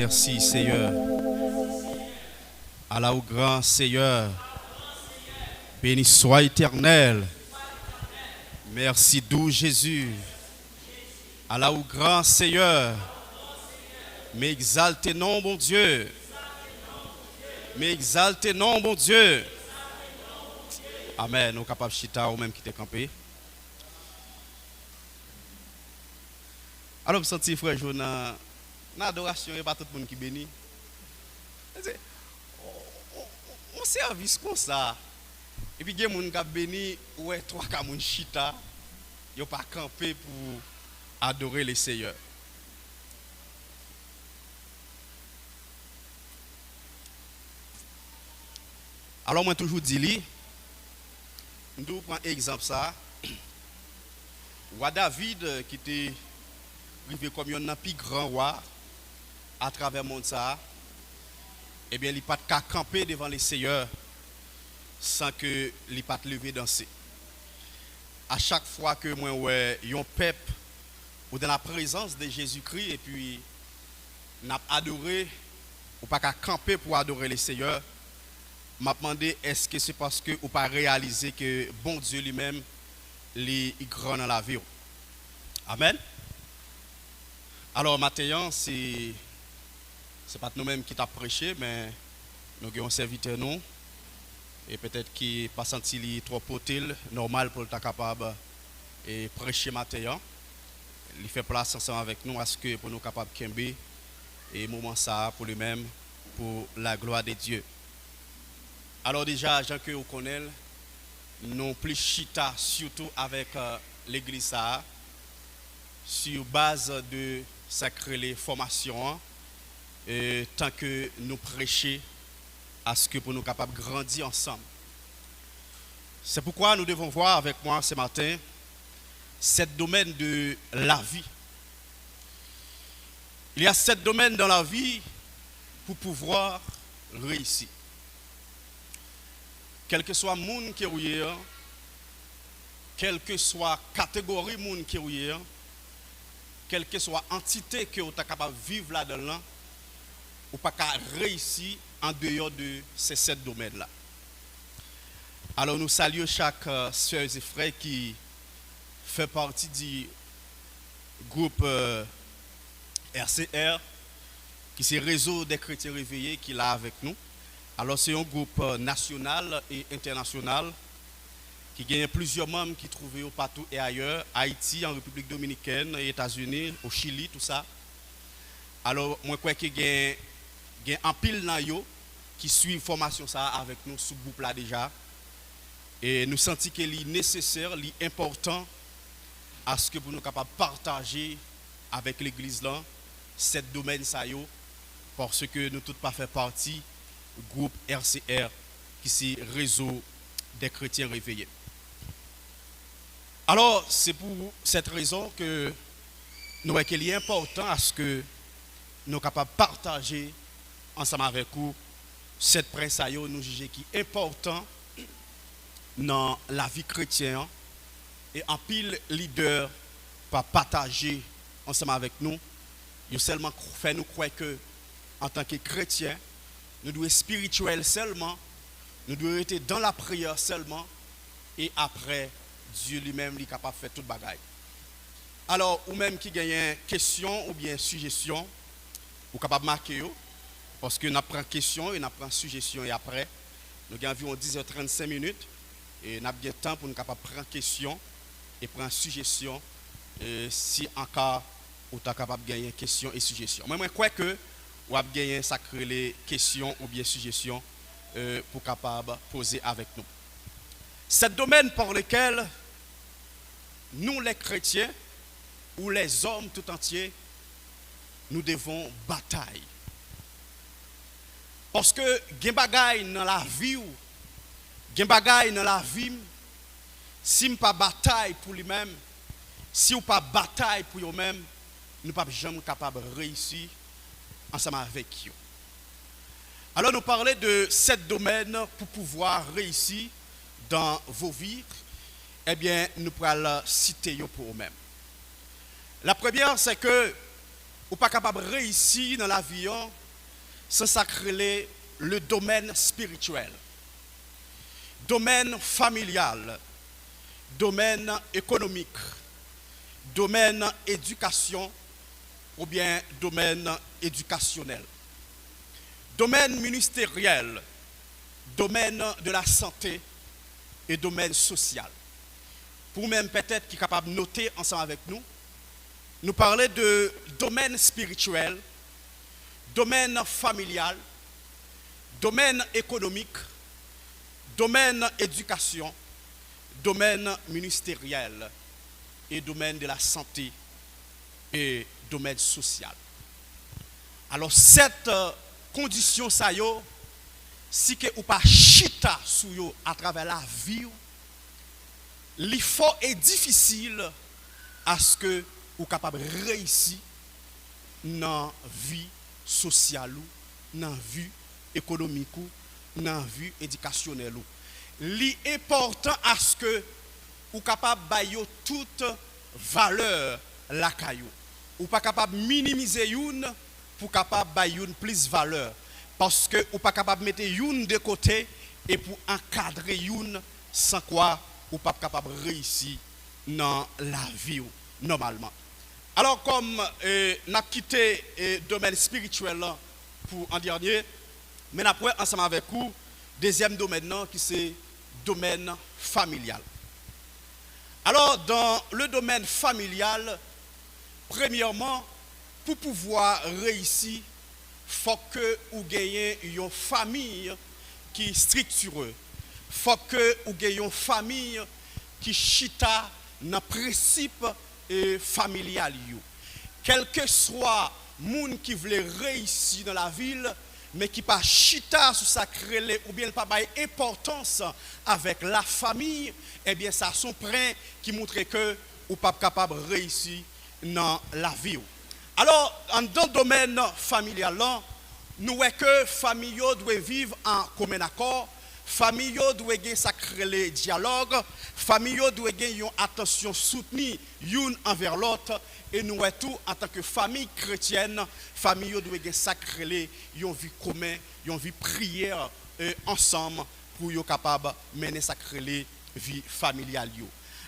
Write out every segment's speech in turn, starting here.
Merci Seigneur. Allah au grand Seigneur. Béni soit éternel. Merci doux Jésus. Allah au grand Seigneur. M'exalte non mon Dieu. M'exalte non mon Dieu. Amen. Nous sommes capables de chita ou même qui t'est campé. Alors, je me sens frère, je dans l'adoration, il n'y a pas tout le monde qui bénit. On service comme ça. Et puis, il y a des gens qui bénit, ouais, trois qui chita, ils n'ont pas campé pour adorer le Seigneur. Alors, moi, toujours dis, nous prenons exemple ça. Roi David, qui était arrivé comme un plus grand roi à travers le monde, ça, eh bien, il n'a pas qu'à camper devant les seigneurs sans que il n'ait pas lever danser. À chaque fois que moi, ouais, un peuple ou dans la présence de Jésus-Christ et puis n'a adoré ou pas qu'à camper pour adorer les seigneurs, m'a demandé est-ce que c'est parce que ou pas réaliser que bon Dieu lui-même est grand dans la vie. Amen. Alors maintenant, c'est pas nous-mêmes qui t'a prêché, mais nous avons un serviteur nous et peut-être qui pas senti trop potile, normal pour être capable et prêcher maintenant. Il fait place ensemble avec nous à ce que pour nous capables de kembe et moment ça pour lui-même pour la gloire de Dieu. Alors déjà, gens que vous connaissez, nous plus chita surtout avec l'église ça sur base de sacrée formation tant que nous prêcher à ce que pour nous capables de grandir ensemble. C'est pourquoi nous devons voir avec moi ce matin sept domaines de la vie. Il y a 7 domaines dans la vie pour pouvoir réussir. Quel que soit le monde qui est, quelle que soit la catégorie de monde qui est, quelle que soit l'entité que vous êtes capable de vivre là-dedans, ou pas qu'à réussir en dehors de ces 7 domaines-là. Alors nous saluons chaque soeur et frère qui fait partie du groupe RCR, qui est le réseau des chrétiens réveillés qui est là avec nous. Alors c'est un groupe national et international qui gagne plusieurs membres qui trouvent partout et ailleurs, Haïti, en République dominicaine, aux États-Unis, au Chili, tout ça. Alors moi je crois qu'il y a un pile dans yo qui suit formation ça avec nous sous groupe là déjà. Et nous sentons qu'il est nécessaire, il est important à ce que pour nous capables de partager avec l'église là cette domaine ça yo parce que nous tous pas fait partie du groupe RCR qui est réseau des chrétiens réveillés. Alors, c'est pour cette raison que nous voyons qu'il est important à ce que nous sommes capables de partager ensemble avec vous cette presse à nous juger qui est important dans la vie chrétienne et en pile leader pour partager ensemble avec nous. Nous seulement fait nous croire que en tant que chrétiens, nous devons être spirituels seulement, nous devons être dans la prière seulement et après Dieu lui-même est capable de faire toute bagaille. Alors, ou même qui gagne une question ou bien une suggestion, ou capable de marquer, parce que nous prenons question et nous prenons suggestion et après, nous avons environ 10h35 minutes et nous avons le temps pour nous capable de prendre question et prendre suggestion si en cas où tu es capable de gagner question et suggestion. Moi, je crois que vous avez gagné sacré questions ou bien suggestions pour capable poser avec nous. C'est le domaine par lequel nous les chrétiens ou les hommes tout entiers nous devons batailler. Parce que gen bagay dans la vie ou gen bagay dans la vie si nous pas bataille pour lui-même, si ou pas bataille pour eux-mêmes, nous pas jamais capable de réussir ensemble avec eux. Alors nous parlons de 7 domaines pour pouvoir réussir dans vos vies. Eh bien, nous pourrons citer pour eux-mêmes. La première, c'est que ou pas capable de réussir dans la vie sans sacrer le domaine spirituel, domaine familial, domaine économique, domaine éducation ou bien domaine éducationnel, domaine ministériel, domaine de la santé et domaine social. Pour même peut-être qui est capable de noter ensemble avec nous, nous parler de domaine spirituel, domaine familial, domaine économique, domaine éducation, domaine ministériel et domaine de la santé et domaine social. Alors cette condition ça yo, si que ou pas chita sou yo à travers la vie, l'effort est difficile à ce que ou capable de réussir dans la vie sociale, dans la vie économique, dans la vie éducationnelle. L'important à ce que ou capable de bailler toute valeur la caillou. Ou pas capable de minimiser une pour capable de bailler une plus valeur. Parce que ou pas capable de mettre une de côté et pour encadrer une sans quoi ou pas capable de réussir dans la vie normalement. Alors comme n'a quitté le domaine spirituel pour en dernier, mais après ensemble avec vous, deuxième domaine qui c'est domaine familial. Alors dans le domaine familial, premièrement, pour pouvoir réussir, il faut que vous ayez une famille qui est structureuse. Il faut que vous ayez une famille qui chita dans le principe familial. Quel que soit le monde qui veut réussir dans la ville, mais qui pas chita sur sa crélé ou bien pas d'importance avec la famille, eh bien ça son point qui montre que ou pas capable de réussir dans la vie. Alors dans le domaine familial, nous voyons que famille doit vivre en commun accord. Famille doit avoir sacré dialogue, famille doit avoir une attention soutenue l'une envers l'autre et nous tout en tant que famille chrétienne, famille doit avoir sacré une vie commune, une vie prière ensemble pour être capable de mener sacré vie familiale.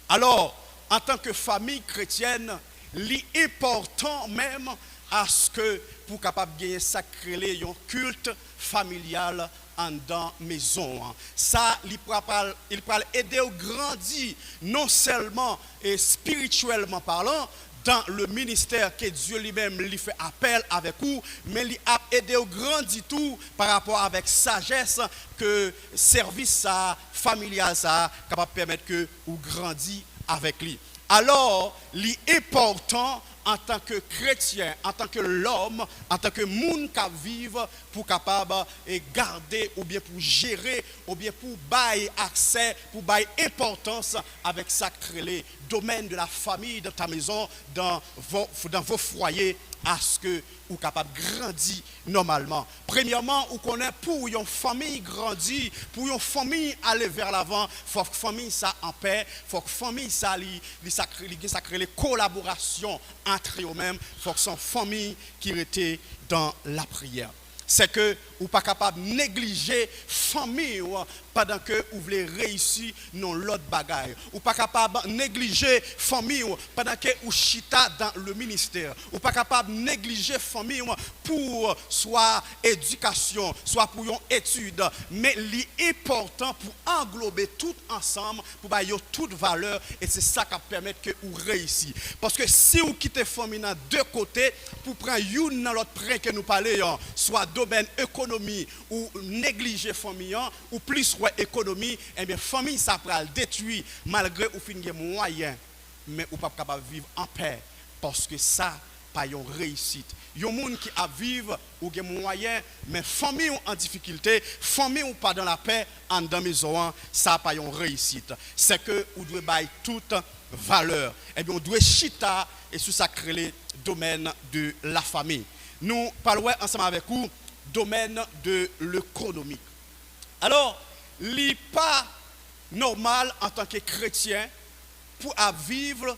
Alors, en tant que famille chrétienne, l'important même à ce que pour capable de gagner sacré un culte familial en dans maison. Ça, il peut aider à grandir, non seulement et spirituellement parlant, dans le ministère que Dieu lui-même lui fait appel avec vous, mais il a aidé à grandir tout par rapport avec sagesse que service familial ça capable de permettre que vous grandiez avec lui. Alors, l'important en tant que chrétien, en tant que l'homme, en tant que monde qui vit pour capable et garder ou bien pour gérer ou bien pour bailler accès, pour bailler importance avec ça créé domaine de la famille de ta maison dans vos foyers à ce que vous capable de grandir normalement. Premièrement, vous connaissez pour une famille grandir, pour une famille aller vers l'avant, il faut que la famille ça en paix, il faut que la famille ça sacré les collaborations entre eux-mêmes, il faut que son famille qui était dans la prière. C'est que vous n'êtes pas capable de négliger la famille pendant que vous voulez réussir dans l'autre bagaille. Vous n'êtes pas capable de négliger la famille pendant que vous chita dans le ministère. Vous n'êtes pas capable de négliger la famille pour soit éducation, soit pour une étude. Mais l'important pour englober tout ensemble, pour avoir toute valeur, et c'est ça qui permet que vous réussissiez. Parce que si vous quittez la famille dans deux côtés, pour prendre une dans l'autre près que nous parlons, soit domaine économie ou négliger famille ou plus ouais économie, eh bien famille ça va le détruire malgré ou fin de moyen, mais ou pas capable de vivre en paix parce que ça pas une réussite. Yon monde qui a vivre ou gen moyen mais famille en difficulté, famille ou pas dans la paix en dans maison, ça pas une réussite. C'est que ou doit bailler toute valeur. Eh bien on doit chita et sous sacré le domaine de la famille. Nous parlons ensemble avec vous domaine de l'économie. Alors, il n'est pas normal en tant que chrétien pour vivre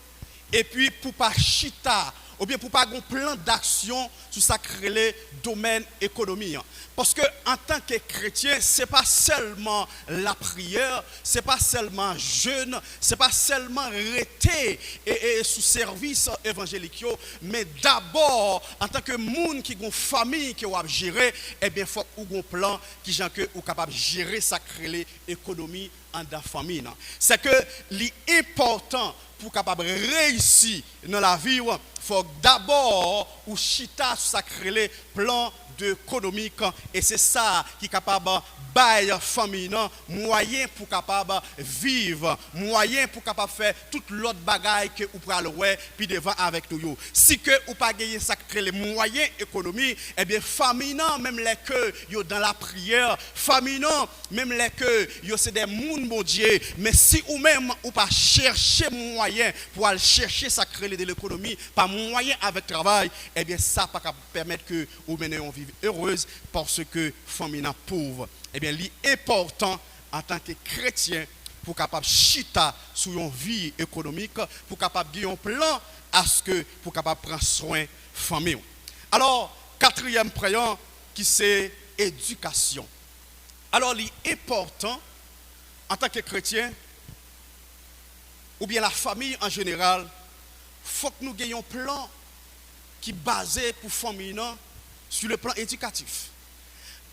et puis pour pas chita ou bien pour pas un plan d'action sur ça créer domaine économie. Parce que en tant que chrétien, c'est pas seulement la prière, c'est pas seulement jeûne, c'est pas seulement rester et sous service évangélique, mais d'abord en tant que monde qui a une famille qui va gérer, eh bien faut ou un plan qui gens que ou capable de gérer ça créer l'économie en la famille. C'est que l'important pour capable réussir dans la vie, il faut d'abord ou chita sur ça créer plan économique et c'est ça qui est capable de bailler famille moyen pour capable vivre, moyen pour capable faire toute l'autre bagaille que vous pouvez ouais puis devant avec nous. Si que ou pas gagner ça créer les moyens économiques, eh bien famille même les que yo dans la prière, famille même les que yo c'est des monde bon Dieu, mais si ou même ou pas chercher moyen pour aller chercher ça créer de l'économie par moyen avec travail, eh bien ça pas permettre que ou mener on vive heureuse parce que famille pauvre. Eh bien, l'important en tant que chrétien pour capable chita sur une vie économique, pour capable gagner un plan à ce que pour capable prendre soin famille. Alors, quatrième prière qui c'est éducation. Alors, l'important en tant que chrétien ou bien la famille en général, faut que nous gagnions un plan qui est basé pour famille sur le plan éducatif.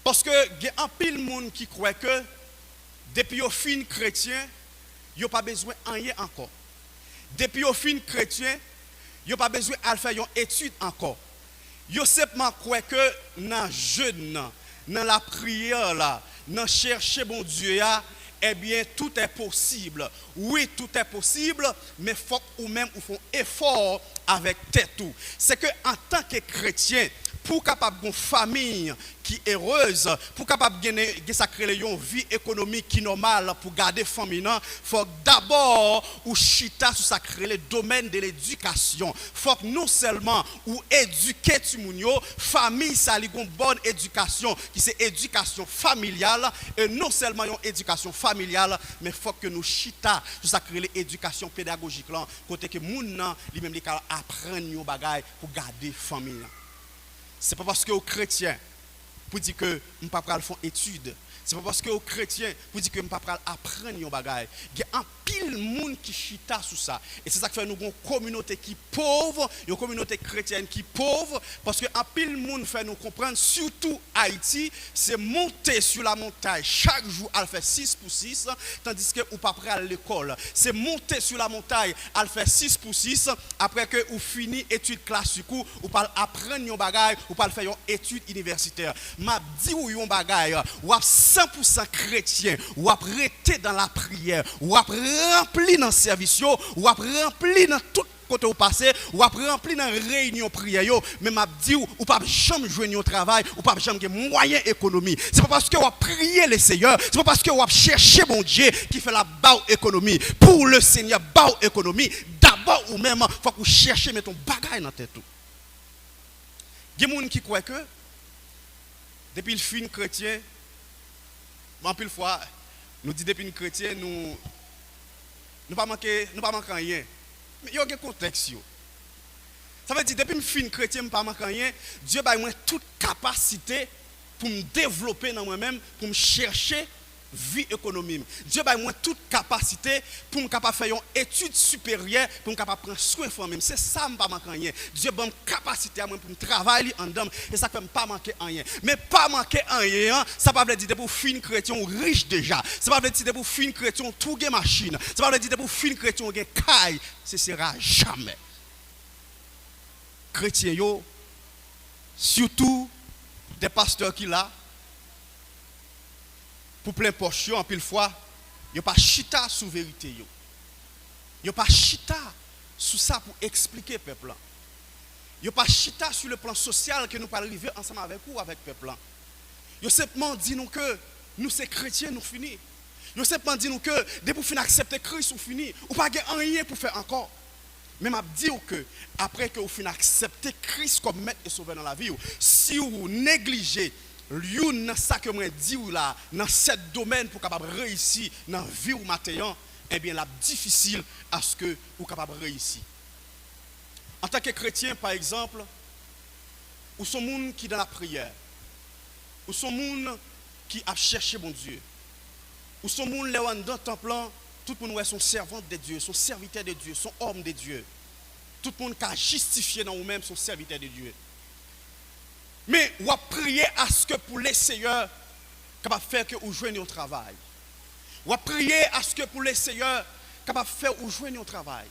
Parce que il y a un pile monde qui croit que depuis au fin chrétien, il n'y a pas besoin de rien encore. Depuis au fin chrétien, il n'y a pas besoin de faire une étude encore. Il simplement croit que dans le jeûne, dans la prière, dans chercher bon Dieu, eh bien tout est possible. Oui, tout est possible, mais il faut ou même ou font effort avec tête tout. C'est que en tant que chrétien, pour capable une famille qui est heureuse, pour capable gagner une vie économique qui est normale pour garder famille, il faut d'abord ou chita sur ça créer le domaine de l'éducation. Faut que non seulement ou éduquer tout le monde, famille ça a une bonne éducation qui c'est éducation familiale et non seulement une éducation familiale, mais faut que nous chita sur ça créer l'éducation pédagogique là, côté que moun nan lui même apprendre nos bagages pour garder famille. C'est pas parce que aux chrétiens pour dire que nous pas faire études. C'est pas parce que aux chrétiens pour dire que nous pas apprendre nos bagages. Il y a un pile monde qui chita sur ça. Et c'est ça qui fait nous une communauté qui pauvre, une communauté chrétienne qui pauvre parce que un pile monde fait nous comprendre surtout Haïti, c'est monter sur la montagne chaque jour à faire 6 pour 6 tandis que ou pas prêt à l'école. C'est monter sur la montagne à faire 6 pour 6 après que ou fini études classiques ou pas apprendre nos bagages ou pas faire une étude universitaire. M'a dit ou yon bagay ou 100% chrétien ou rester dans la prière ou rempli dans le service ou rempli dans tout côté au passé ou rempli dans réunion prière mais m'a dit ou pas jamais jouer au travail ou pas jamais moyen économie. C'est pas parce que on prier le Seigneur, c'est pas parce que on chercher mon Dieu qui fait la bas économie. Pour le Seigneur bas économie, d'abord ou même faut que chercher mettre ton bagage dans tête tout. Il y a des gens qui croient que depuis le fin chrétien, en pile fois, nous dit depuis le chrétien, nous pas manquer rien. Mais il y a un contexte. Ça veut dire depuis le fin chrétien, nous pas manquer rien. Dieu a moi toute capacité pour me développer dans moi-même, pour me chercher vie économique. Dieu a moi toute capacité pour me capable faire une étude supérieure, pour me capable prendre soin de moi-même. C'est ça me pas manquer rien. Dieu a une capacité à moi pour me travailler en dedans et ça fait pas manquer rien. Mais pas manquer rien, ça pas veut dire pour fin chrétien riche déjà. Ça pas veut dire pour fin chrétien tout gain machine. Ça pas veut dire pour fin chrétien gain caille, ce sera jamais. Chrétien yo surtout des pasteurs qui là pour plein poche en pile fois, yo pas chita sous vérité yo. Yo pas chita sous ça pour expliquer peuple. Yo pas chita sur le plan social que nous pas arriver ensemble avec vous avec peuple. Yo simplement dit nous que nous c'est chrétiens nous fini. Yo simplement dit nous que dès pour finir accepter Christ ou fini, ou pas rien pour faire encore. Mais m'a dit que après que vous finissez accepter Christ comme maître et sauveur dans la vie, si vous négligez dans ça que moi dit ou là dans ce domaine pour capable réussir dans vie ou matin, eh bien là difficile à ce que vous capable réussir. En tant que chrétien, par exemple, ou sont monde qui dans la prière, ou sont monde qui a cherché mon Dieu, ou sont monde là dans le temple, tout le monde est son servant de Dieu, son serviteur de Dieu, son homme de Dieu. Tout le monde qui a justifié dans vous-même son serviteur de Dieu. Mais ou a prié à ce que pour les seigneurs capable de faire que vous joignez au travail. Ou a prié à ce que pour les seigneurs capable de faire que vous joignez au travail.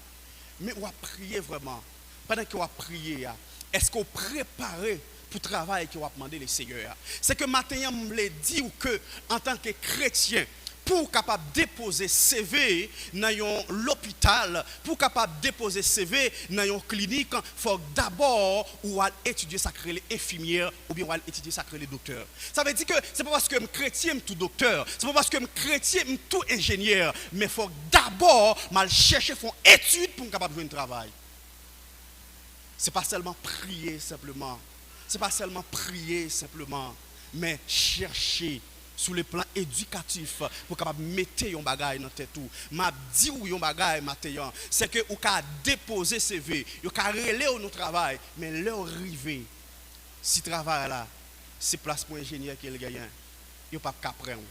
Mais ou a prié vraiment. Pendant que vous a prié, est-ce que vous préparez pour le travail que vous a demandé les seigneurs? C'est que maintenant, je me dit que en tant que chrétien, pour capable déposer CV dans l'hôpital, pour capable déposer CV dans une clinique, il faut d'abord ou étudier sacré les infirmières ou bien étudier sacré les docteurs. Ça veut dire que c'est pas parce que je suis chrétien, je suis tout docteur, c'est pas parce que je suis chrétien, je suis tout ingénieur, mais il faut d'abord mal chercher faire études pour capable jouer un travail. C'est pas seulement prier simplement. C'est pas seulement prier simplement, mais chercher sur le plan éducatif pour capable mettre un bagage dans tête tout. M'a dit ou un bagage maintenant, c'est que ou ka déposer CV, yo ka relé au travail, mais leur arrivé si travail là, c'est place pour ingénieur qui le gagne. Yo pas ka prendre.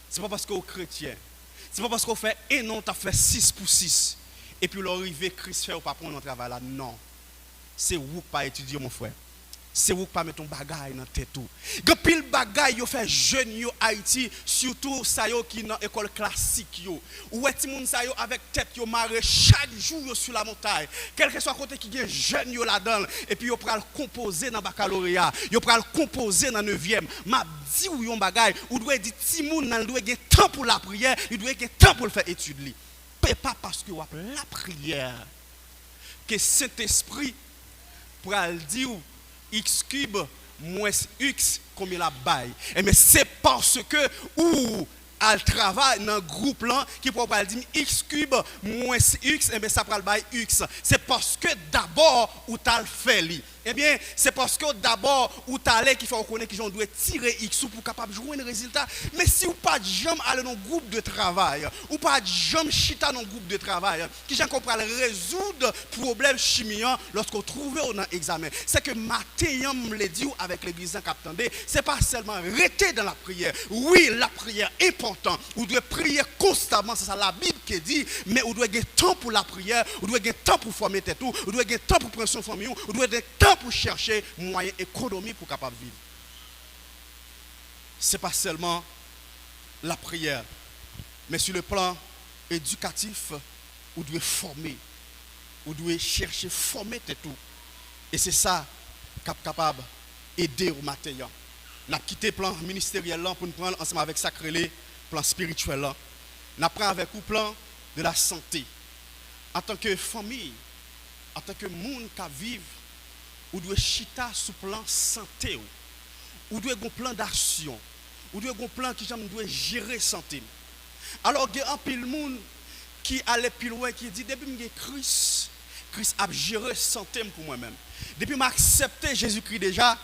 C'est pas parce que vous chrétien. C'est pas parce qu'on fait un an, tu as fait 6 pour 6 et puis l'arrivée Christ fait ou pas prendre un travail là. Non. C'est vous pas étudier mon frère. C'est vous qui pas mettre ton bagage dans tête tout. Gapil bagay yo fait jeune yo Haïti, surtout ça yo qui dans école classique yo. Ou ti moun ça yo avec tête yo maré chaque jour yo sur la montagne. Quel que soit côté qui gen jeune yo là-dedans et puis yo pral composer dans baccalauréat, yo pral composer dans 9e. M'a dit ou yon bagay, ou doit dire ti moun nan doit gen temps pour la prière, il doit gen temps pour faire étude li. Pas parce que ou la prière que Saint-Esprit pral dire X cube moins X comme il a bail. Mais c'est parce que ou al travail dans groupe là qui peut pas dire X cube moins X et bien ça prend le bail X. C'est parce que d'abord ou t'as le fait li. Eh bien, c'est parce que d'abord, ou t'allais qu'il faut reconnaître qu'ils doivent tirer X pour capable jouer un résultat. Mais si ou pas de jamais aller dans un groupe de travail, ou pas de jamais chita dans un groupe de travail, qui j'en comprend résoudre problème chimien lorsqu'on trouve dans examen. C'est que matin me le dit avec l'église en captandé, c'est pas seulement rester dans la prière. Oui, la prière est importante. Vous devez prier constamment, c'est ça la Bible qui dit, mais vous devez avoir temps pour la prière, vous devez avoir temps pour former tout, vous devez avoir temps pour prendre son famille, vous devez avoir temps pour chercher moyen économique pour capable vivre. C'est pas seulement la prière, mais sur le plan éducatif, vous devez former, vous devez chercher former tout. Et c'est ça qui est capable d'aider au matin. On a quitté le plan ministériel pour nous prendre ensemble avec sacré plan spirituel. On a pris avec le plan de la santé. En tant que famille, en tant que monde qui vit, ou doit chita sous plan santé, ou doit un plan d'action, ou doit un plan qui doit gérer santé. Alors il y a un pile monde qui allait plus loin qui dit depuis que Christ a géré santé pour moi-même. Depuis que j'ai accepté Jésus-Christ déjà,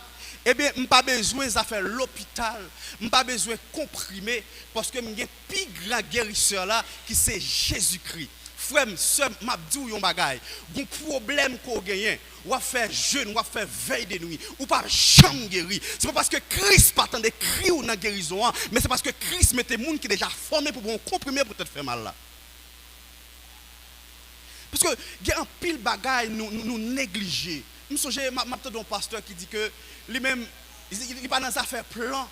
eh bien, je n'ai pas besoin de faire l'hôpital, je n'ai pas besoin de comprimer parce que j'ai un plus grand guérisseur là qui c'est Jésus-Christ. Frère, sœur, m'a dit yon bagay, gon problème qu'on gagne, ou à faire jeûne, ou à faire veille de nuit, ou pas jamais guéri. C'est pas parce que Christ pas de cri ou dans guérison, mais c'est parce que Christ mettait monde qui déjà formé pour bon comprimer pour te faire mal là. Parce que il y a un pile bagay nous négliger. Je me souviens m'a entendu un pasteur qui dit que lui-même il pas dans affaire plan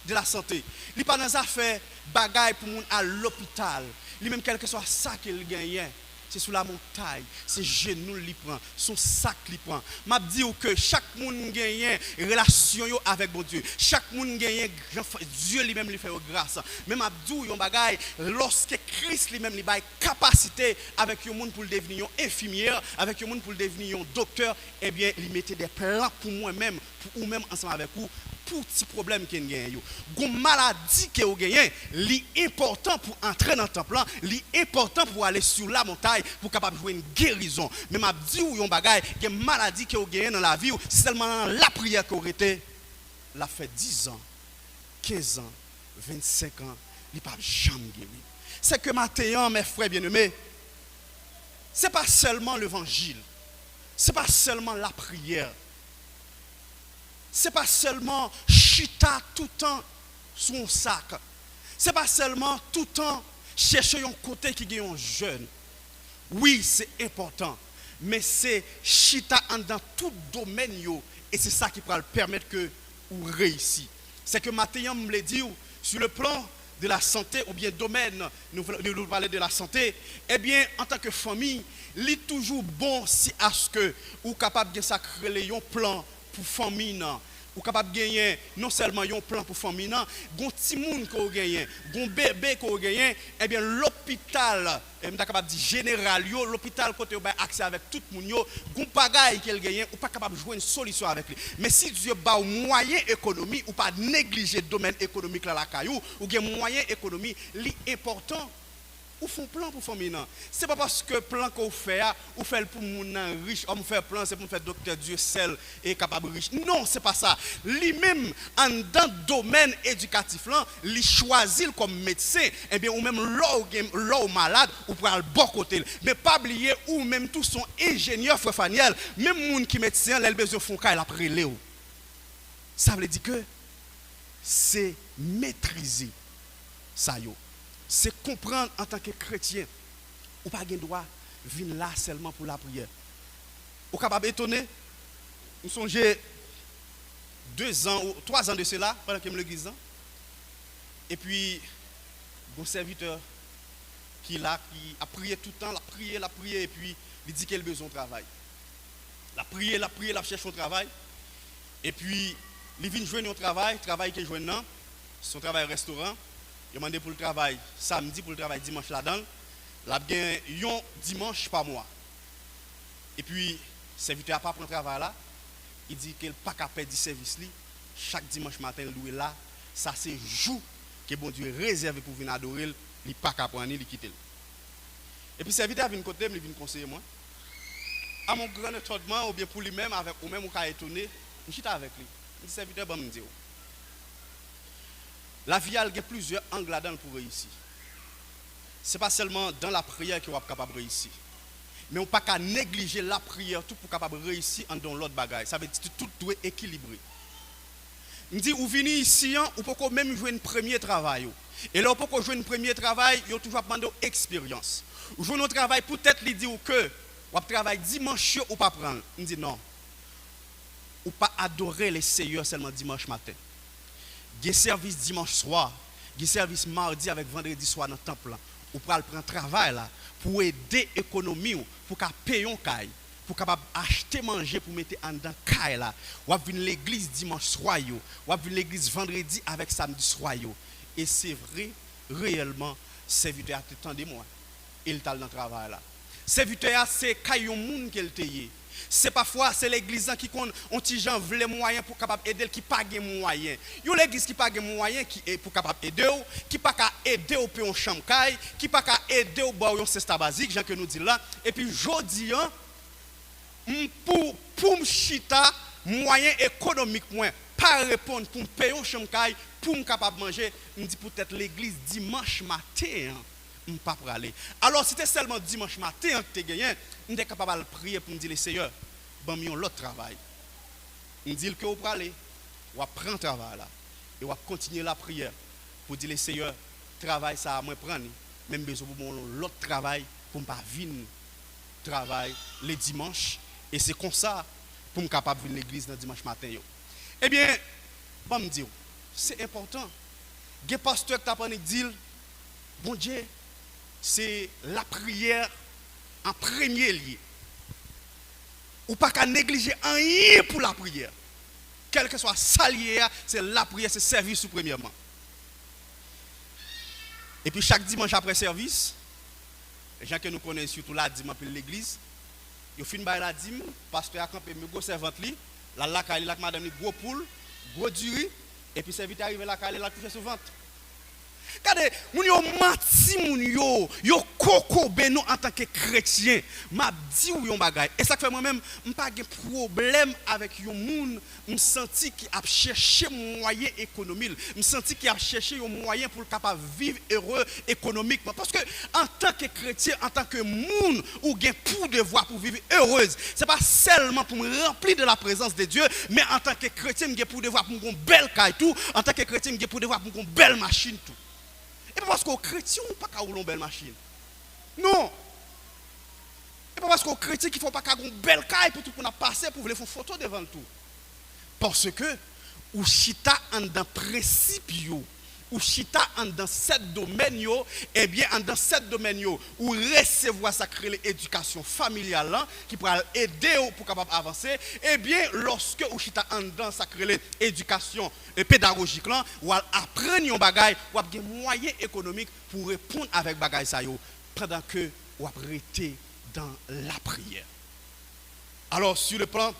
de la santé. Il pas dans affaire bagay pour moun à l'hôpital. Lui-même, quel que soit ça qu'il gagne, c'est sous la montagne, c'est genou li prend, son sac li prend. M'a dit que chaque monde gagne relation avec bon Dieu. Chaque monde gagne Dieu lui-même lui fait grâce. Même m'a dit yon bagay lorsque Christ lui-même lui bail capacité avec yon monde pour devenir infirmière, avec yon monde pour devenir docteur, eh bien, il mettait des plans pour moi-même, pour ou même ensemble avec vous. Pour petit problème qu'il y a, une maladie que vous gagnez, l'important pour entrer dans le temple, l'important pour aller sur la montagne, pour capable jouer une guérison. Mais m'a dit ou yon bagay, que maladie que vous gagnez dans la vie, c'est seulement la prière que vous été, la fait 10 ans, 15 ans, 25 ans, il pas jamais guéri. C'est que maintenant, mes frères bien-aimés, c'est pas seulement l'évangile. Ce n'est pas seulement la prière. Ce n'est pas seulement chita tout le temps sur un sac. Ce n'est pas seulement tout le temps chercher un côté qui est un jeune. Oui, c'est important. Mais c'est chita dans tout domaine. Et c'est ça qui va permettre que vous réussissiez. C'est que maintenant, je me dit, sur le plan de la santé, ou bien domaine, nous parlons de la santé, eh bien, en tant que famille, il est toujours bon si à ce que vous êtes capable de créer un plan pour famille. Ou capable de gagner non seulement un plan pour famille, un petit monde qu'on gagne, un bébé qu'on gagne, eh bien l'hôpital, je suis capable de dire général, l'hôpital côté où accès avec tout le monde, un bagage qu'il gagne, ou pas capable de jouer une solution avec lui. Mais si Dieu a un moyen économique, ou pas négliger le domaine économique là la caillou, ou un moyen économique, l'important. Ou font plan pour famille. Ce n'est pas parce que plan qu'on fait, ou fait pour les riche, on fait plan, c'est pour faire docteur Dieu seul et capable riche. Non, ce n'est pas ça. Lui-même, dans le domaine éducatif, il choisit comme médecin, et bien, ou même l'eau malade, ou pour le bon côté. Mais pas oublier, ou même tous sont ingénieurs, frère Faniel, même les gens qui sont médecins, les besoins font qu'elle après Léo. Ça veut dire que c'est maîtriser ça. C'est comprendre en tant que chrétien, ou pas de droit venir là seulement pour la prière. Vous êtes capable d'étonner? Nous songez 2 ans ou 3 ans de cela, pendant que je me l'église. Et puis, un serviteur qui a prié tout le temps, la prié, et puis il dit qu'il a besoin de travail. La prié, la cherche son travail. Et puis, il vient jouer un travail qu'il joue maintenant, son travail restaurant. Il a demandé pour le travail samedi, pour le travail dimanche là-dedans. Il a bien un dimanche par mois. Et puis, le serviteur n'a pas pris le travail là. Il dit qu'il n'a pas qu'à perdre du service. Chaque dimanche matin, il est là. Ça, c'est le jour que bon Dieu réservé pour venir adorer. Il n'a pas qu'à prendre, il quitte. Et puis, le serviteur vient côté, il vient conseiller moi. À mon grand étonnement, ou bien pour lui-même, avec ou même, ou étonné, je suis avec lui. Le serviteur va me dire. La vie a plusieurs angles là-dedans pour réussir. Ce n'est pas seulement dans la prière qu'on est capable de réussir. Mais on ne peut pas négliger la prière tout pour capable de réussir en dans l'autre bagaille. Ça veut dire que tout doit être équilibré. Je dis, vous venez ici, vous pouvez même jouer un premier travail. Et là, vous pouvez jouer un premier travail, vous toujours demander expérience. Vous jouez un travail, peut-être lui dire que vous travaillez dimanche ou pas prendre. Je dis non. Ou pas adorer les seigneurs seulement dimanche matin. Il y a service dimanche soir, il y a service mardi avec vendredi soir dans le temple. Ou pour prendre travail là, pour aider l'économie, pour payer un caille, pour acheter manger pour mettre en dedans caille là. Ou venir l'église dimanche soir, ou venir l'église vendredi avec samedi soir. Et c'est vrai, réellement, serviteur a de moi. Il est dans le travail là. Serviteur, c'est caillou monde qu'elle te. C'est parfois c'est l'église qui compte on petit gens veut les moyens pour capable aider qui pas de moyens. Yo l'église qui pas de moyens qui est pour capable aider qui pas ka aider au payer un chambre caille, qui pas ka aider au boire un cesta basique, Jean que nous dit là et puis jodi pour chita moyen économique moins pas répondre pour payer un chambre caille pour me capable manger, me dit peut-être l'église dimanche matin. Pas pour aller. Alors, si c'était seulement dimanche matin que tu gagné, on est capable de prier pour me dire, Seigneur, bon, nous l'autre travail. On dit que vous pouvez aller, vous prendre le travail là, et vous continuer la prière pour dire, Seigneur, travail ça, moi prendre, même besoin pour l'autre travail, pour ne pas venir travail les dimanches, et c'est comme ça pour me capable de venir à l'église le dimanche matin. Eh bien, bon, me dire, c'est important. Les pasteurs qui t'apprennent dire, bon Dieu, c'est la prière en premier lieu. Ou pas qu'à négliger rien pour la prière. Quel que soit ça lié, c'est la prière, c'est service premièrement. Et puis chaque dimanche après service, les gens que nous connaissons surtout là, dimanche pour l'église, ils finissent par la dîme, pasteur a campé, mes gros servantes, la madame, gros poule, gros durée, et puis serviteur arrive là, il a touché son ventre. Regardez, moun yo menti moun yo koko ben nous en tant que chrétien. M'a dit ou yon bagay. Et ça fait moi-même, m'pas de problème avec yon moun, m'senti qui a cherché moyen économique, m'senti qui a cherché un moyen pour capable vivre heureux économiquement parce que en tant que chrétien, en tant que moun ou gen pour devoir pour vivre heureuse, c'est pas seulement pour me remplir de la présence de Dieu, mais en tant que chrétien, j'ai pour devoir pour une belle caille tout, en tant que chrétien, j'ai pour devoir pour une belle machine tout. Et pas parce qu'au chrétien, on pas rouler une belle machine. Non. Et pas parce qu'au chrétien qu'il faut pas une belle caille pour tout pour passer pour faire une photo devant tout. Parce que ou chita en dans principe yo, ou chita en dans cette domaine yo, eh bien en dans cette domaine yo, ou recevoir sacré l'éducation familiale là, qui pourra aider pour capable avancer, eh bien lorsque ou chita en dans sacré l'éducation pédagogique là, ou apprendre un bagay, ou avoir des moyens économiques pour répondre avec bagay ça yo, pendant que ou arrêter dans la prière. Alors sur le plan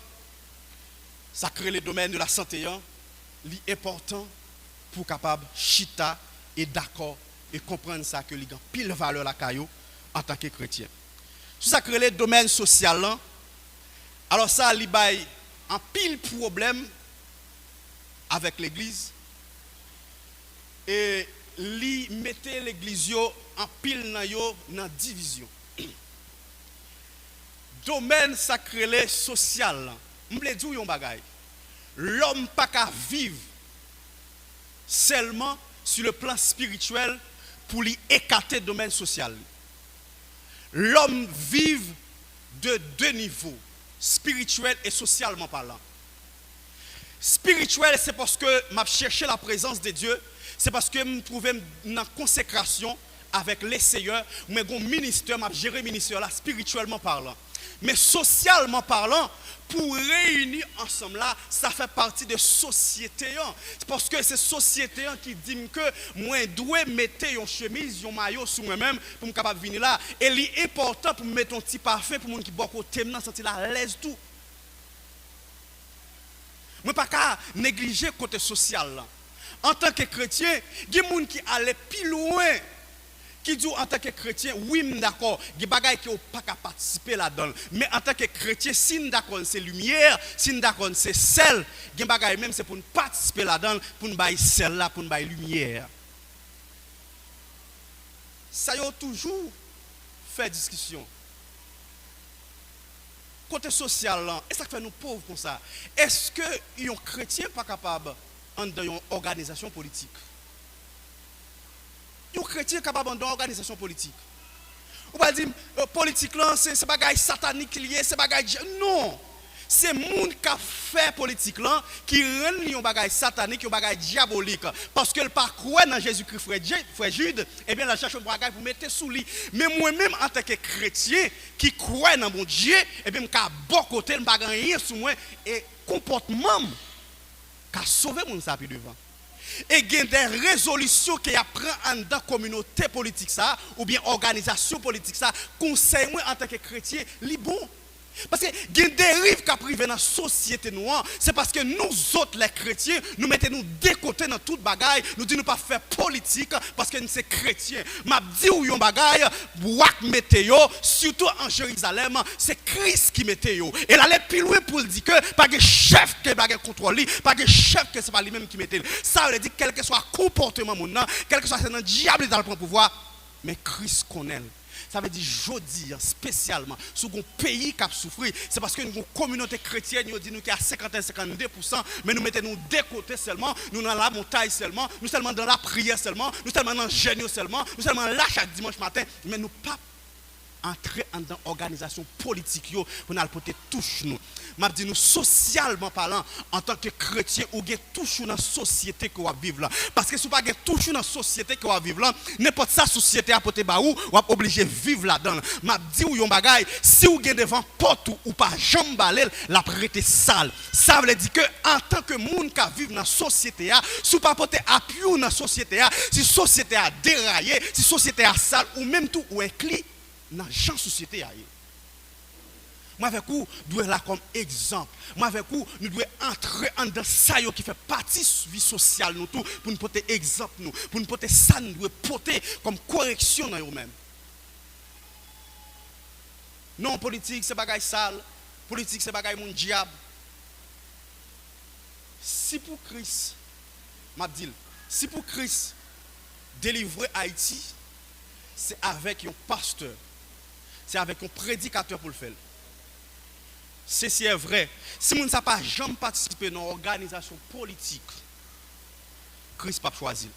sacré le domaine de la santé, l'important pour capable chita et d'accord et comprendre ça que les gens pile valeur la caillou en tant que chrétien. Sur ça le domaine social là, alors ça li bay en pile problème avec l'église et li mettait l'église en pile dans division. Domaine sacré social là, m'ple dire yon bagay. L'homme pas qu'à vivre seulement sur le plan spirituel pour lui écarter le domaine social. L'homme vit de deux niveaux, spirituel et socialement parlant. Spirituel, c'est parce que je cherché la présence de Dieu, c'est parce que je me trouvais dans consécration avec les seigneurs, mais mon ministère, je géré le ministère là, spirituellement parlant. Mais socialement parlant, pour réunir ensemble là, ça fait partie de société. C'est parce que c'est société qui dit que moi dois mettre une chemise, un maillot sur moi-même pour me capable venir là. Et l'important pour me mettre un petit parfum pour mon qui beaucoup t'aime sentir à l'aise tout. Moi pas qu'à négliger côté social là. En tant que chrétien, il y a des gens qui allaient plus loin. Qui dit en tant que chrétien, oui, d'accord, il y a des bagages qui n'ont pas qu'à participer là-dedans. Mais en tant que chrétien, si d'accord, c'est lumière, si d'accord, c'est sel, il y a des bagages même, c'est pour nous participer là-dedans, pour nous bailler sel là, pour nous bailler lumière. Ça y a toujours fait discussion. Côté social, là, et ça fait nous pauvres comme ça. Est-ce que un chrétien pas capable dans une organisation politique? Un chrétien capable dans organisation politique. On va dire politique là c'est bagaille satanique lié, c'est bagaille non. C'est monde qui fait politique là qui rend un bagaille satanique, un bagaille diabolique parce que le pas croire dans Jésus-Christ frère Jude, et bien la cherche un bagaille pour mettre sous lui. Mais moi-même en tant que chrétien qui croit dans mon Dieu, et bien m'ka bon côté, m'pa rien sur moi et comportement qu'a sauver mon ça puis devant. Et il y a des résolutions qui apprennent dans la communauté politique ça, ou bien organisation politique ça, conseil moi en tant que chrétien, li bon. Parce que il y a des dérives qui arrivent dans la société noire, c'est parce que nous autres les chrétiens, nous mettons nous de côté dans toute bagaille, nous disons nous pas faire politique parce que nous sommes chrétiens. M'a dit ou yon bagaille, wak météo, surtout en Jérusalem, c'est Christ qui météo. Et là les plus loin pour dire que pas de chef qui va contrôler, pas de chef que c'est pas lui-même qui météo. Ça veut dire quel que soit comportement mon nom, quel que soit le diable dans le pouvoir, mais Christ connaît. Ça veut dire jodi spécialement sur un pays qui a souffert, c'est parce que nous communauté chrétienne nous dit nous qui a 51-52%, mais nous mettons nous de côté seulement, nous dans la montagne seulement, nous seulement dans la prière seulement, nous seulement dans le jeûne seulement, nous seulement là chaque dimanche matin, mais nous pas entrer dans l'organisation politique pour nous porter touche nous. M'a dit nous socialement parlant en tant que chrétien ou gain touche dans la société que va vivre là parce que si pas gain touche dans la société que va vivre là n'importe sa société à porter ba ou obligé vivre là-dedans. M'a dit ou yon bagay si ou gain devant porte ou pas jambe balel la prêter sale. Ça veut dire que en tant que monde qui vivre dans la société a si pas porter appui dans la société a si société a déraillé, si société a sale ou même tout ou inclus dans la société a. Moi avec vous, doit là comme exemple. Moi avec vous, nous devons entrer en dans ça qui fait partie de la vie sociale nous tout pour nous porter exemple nous, pour nous porter ça nous devons porter comme correction dans nous-mêmes. Non, politique c'est bagaille sale, politique c'est bagaille mon diable. Si pour Christ, m'a dit, si pour Christ délivrer Haïti, c'est avec un pasteur, c'est avec un prédicateur pour le faire. Ceci est vrai. Si nous n'avons pas jamais participé dans l'organisation politique, Christ n'a pas choisi.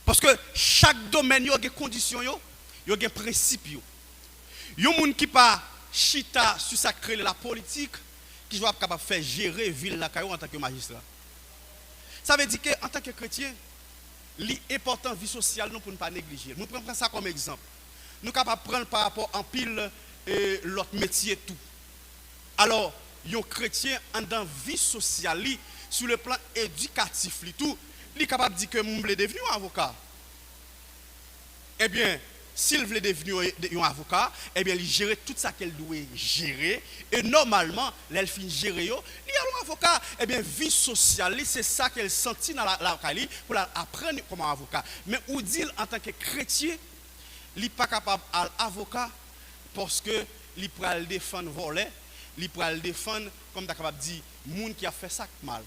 Parce que chaque domaine, il y a des conditions, il y a des principes. Il y a des gens qui pas chita sur ça créer la politique, qui sont capables de faire gérer la ville en tant que magistrat. Ça veut dire qu'en tant que chrétien, l'important de la vie sociale, nous ne pouvons pas négliger. Nous prenons ça comme exemple. Nous sommes capables de prendre par rapport à pile l'autre métier tout. Alors, un chrétien en dans la vie sociale, sur le plan éducatif, tout, il est capable de dire que je veux devenir un avocat. Eh bien, s'il veut devenir un avocat, eh bien, il gère tout ça qu'elle doit gérer. Et normalement, elle finit gérer, il y a un avocat. Eh bien, vie sociale, c'est ça qu'elle sentit dans la Cali pour apprendre comme un avocat. Mais où dit en tant que chrétien, il n'est pas capable d'être avocat parce que il peut le défendre voler, il peut le défendre, comme tu es capable de dire, les gens qui a fait ça mal.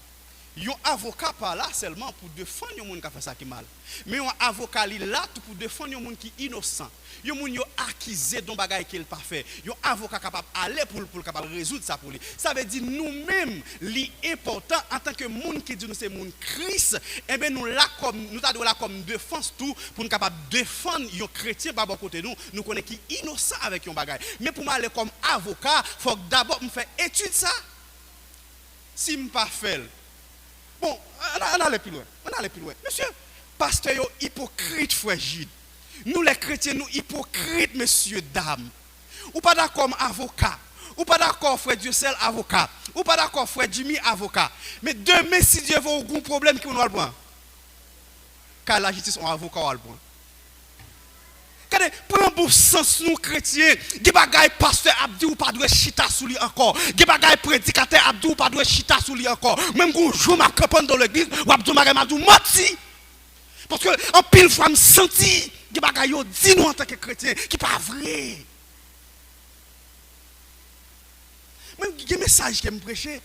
Un avocat pas là seulement pour défendre les gens qui a fait ça mal. Mais un avocat là pour défendre les gens qui sont innocents. Les gens qui sont accusés d'un bagage qui n'est pas fait. Un avocat capable d'aller pour capable résoudre ça pour lui. Ça veut dire nous-mêmes, l'important en tant que gens qui disent nous c'est monde Christ, eh bien nous là comme défense tout pour nous capable défendre les chrétiens par côté nous, nous connaissons qui innocent avec un bagage. Mais pour m'aller comme avocat, il faut d'abord me faire étude ça. Si je ne pas fait. Bon, on allait plus loin. Monsieur, pasteur hypocrite, frère Gide. Nous les chrétiens, nous hypocrites, messieurs, dames. Ou pas d'accord avocat. Ou pas d'accord frère Dieu seul avocat. Ou pas d'accord frère Jimmy avocat. Mais demain, si Dieu veut un problème qui nous a le point. Car la justice, on avocat au point. Prends bon sens nous chrétiens. Des bagaille pasteur Abdou ou pas de chita sous lui encore. Des bagaille prédicateur Abdou ou pas de chita sous lui encore. Même quand je m'a campagne dans l'église, ou Abdou Maremadou menti. Parce que en pile fois me senti des bagaille dit nous en tant que chrétien qui pas vrai. Même des messages que me prêcher.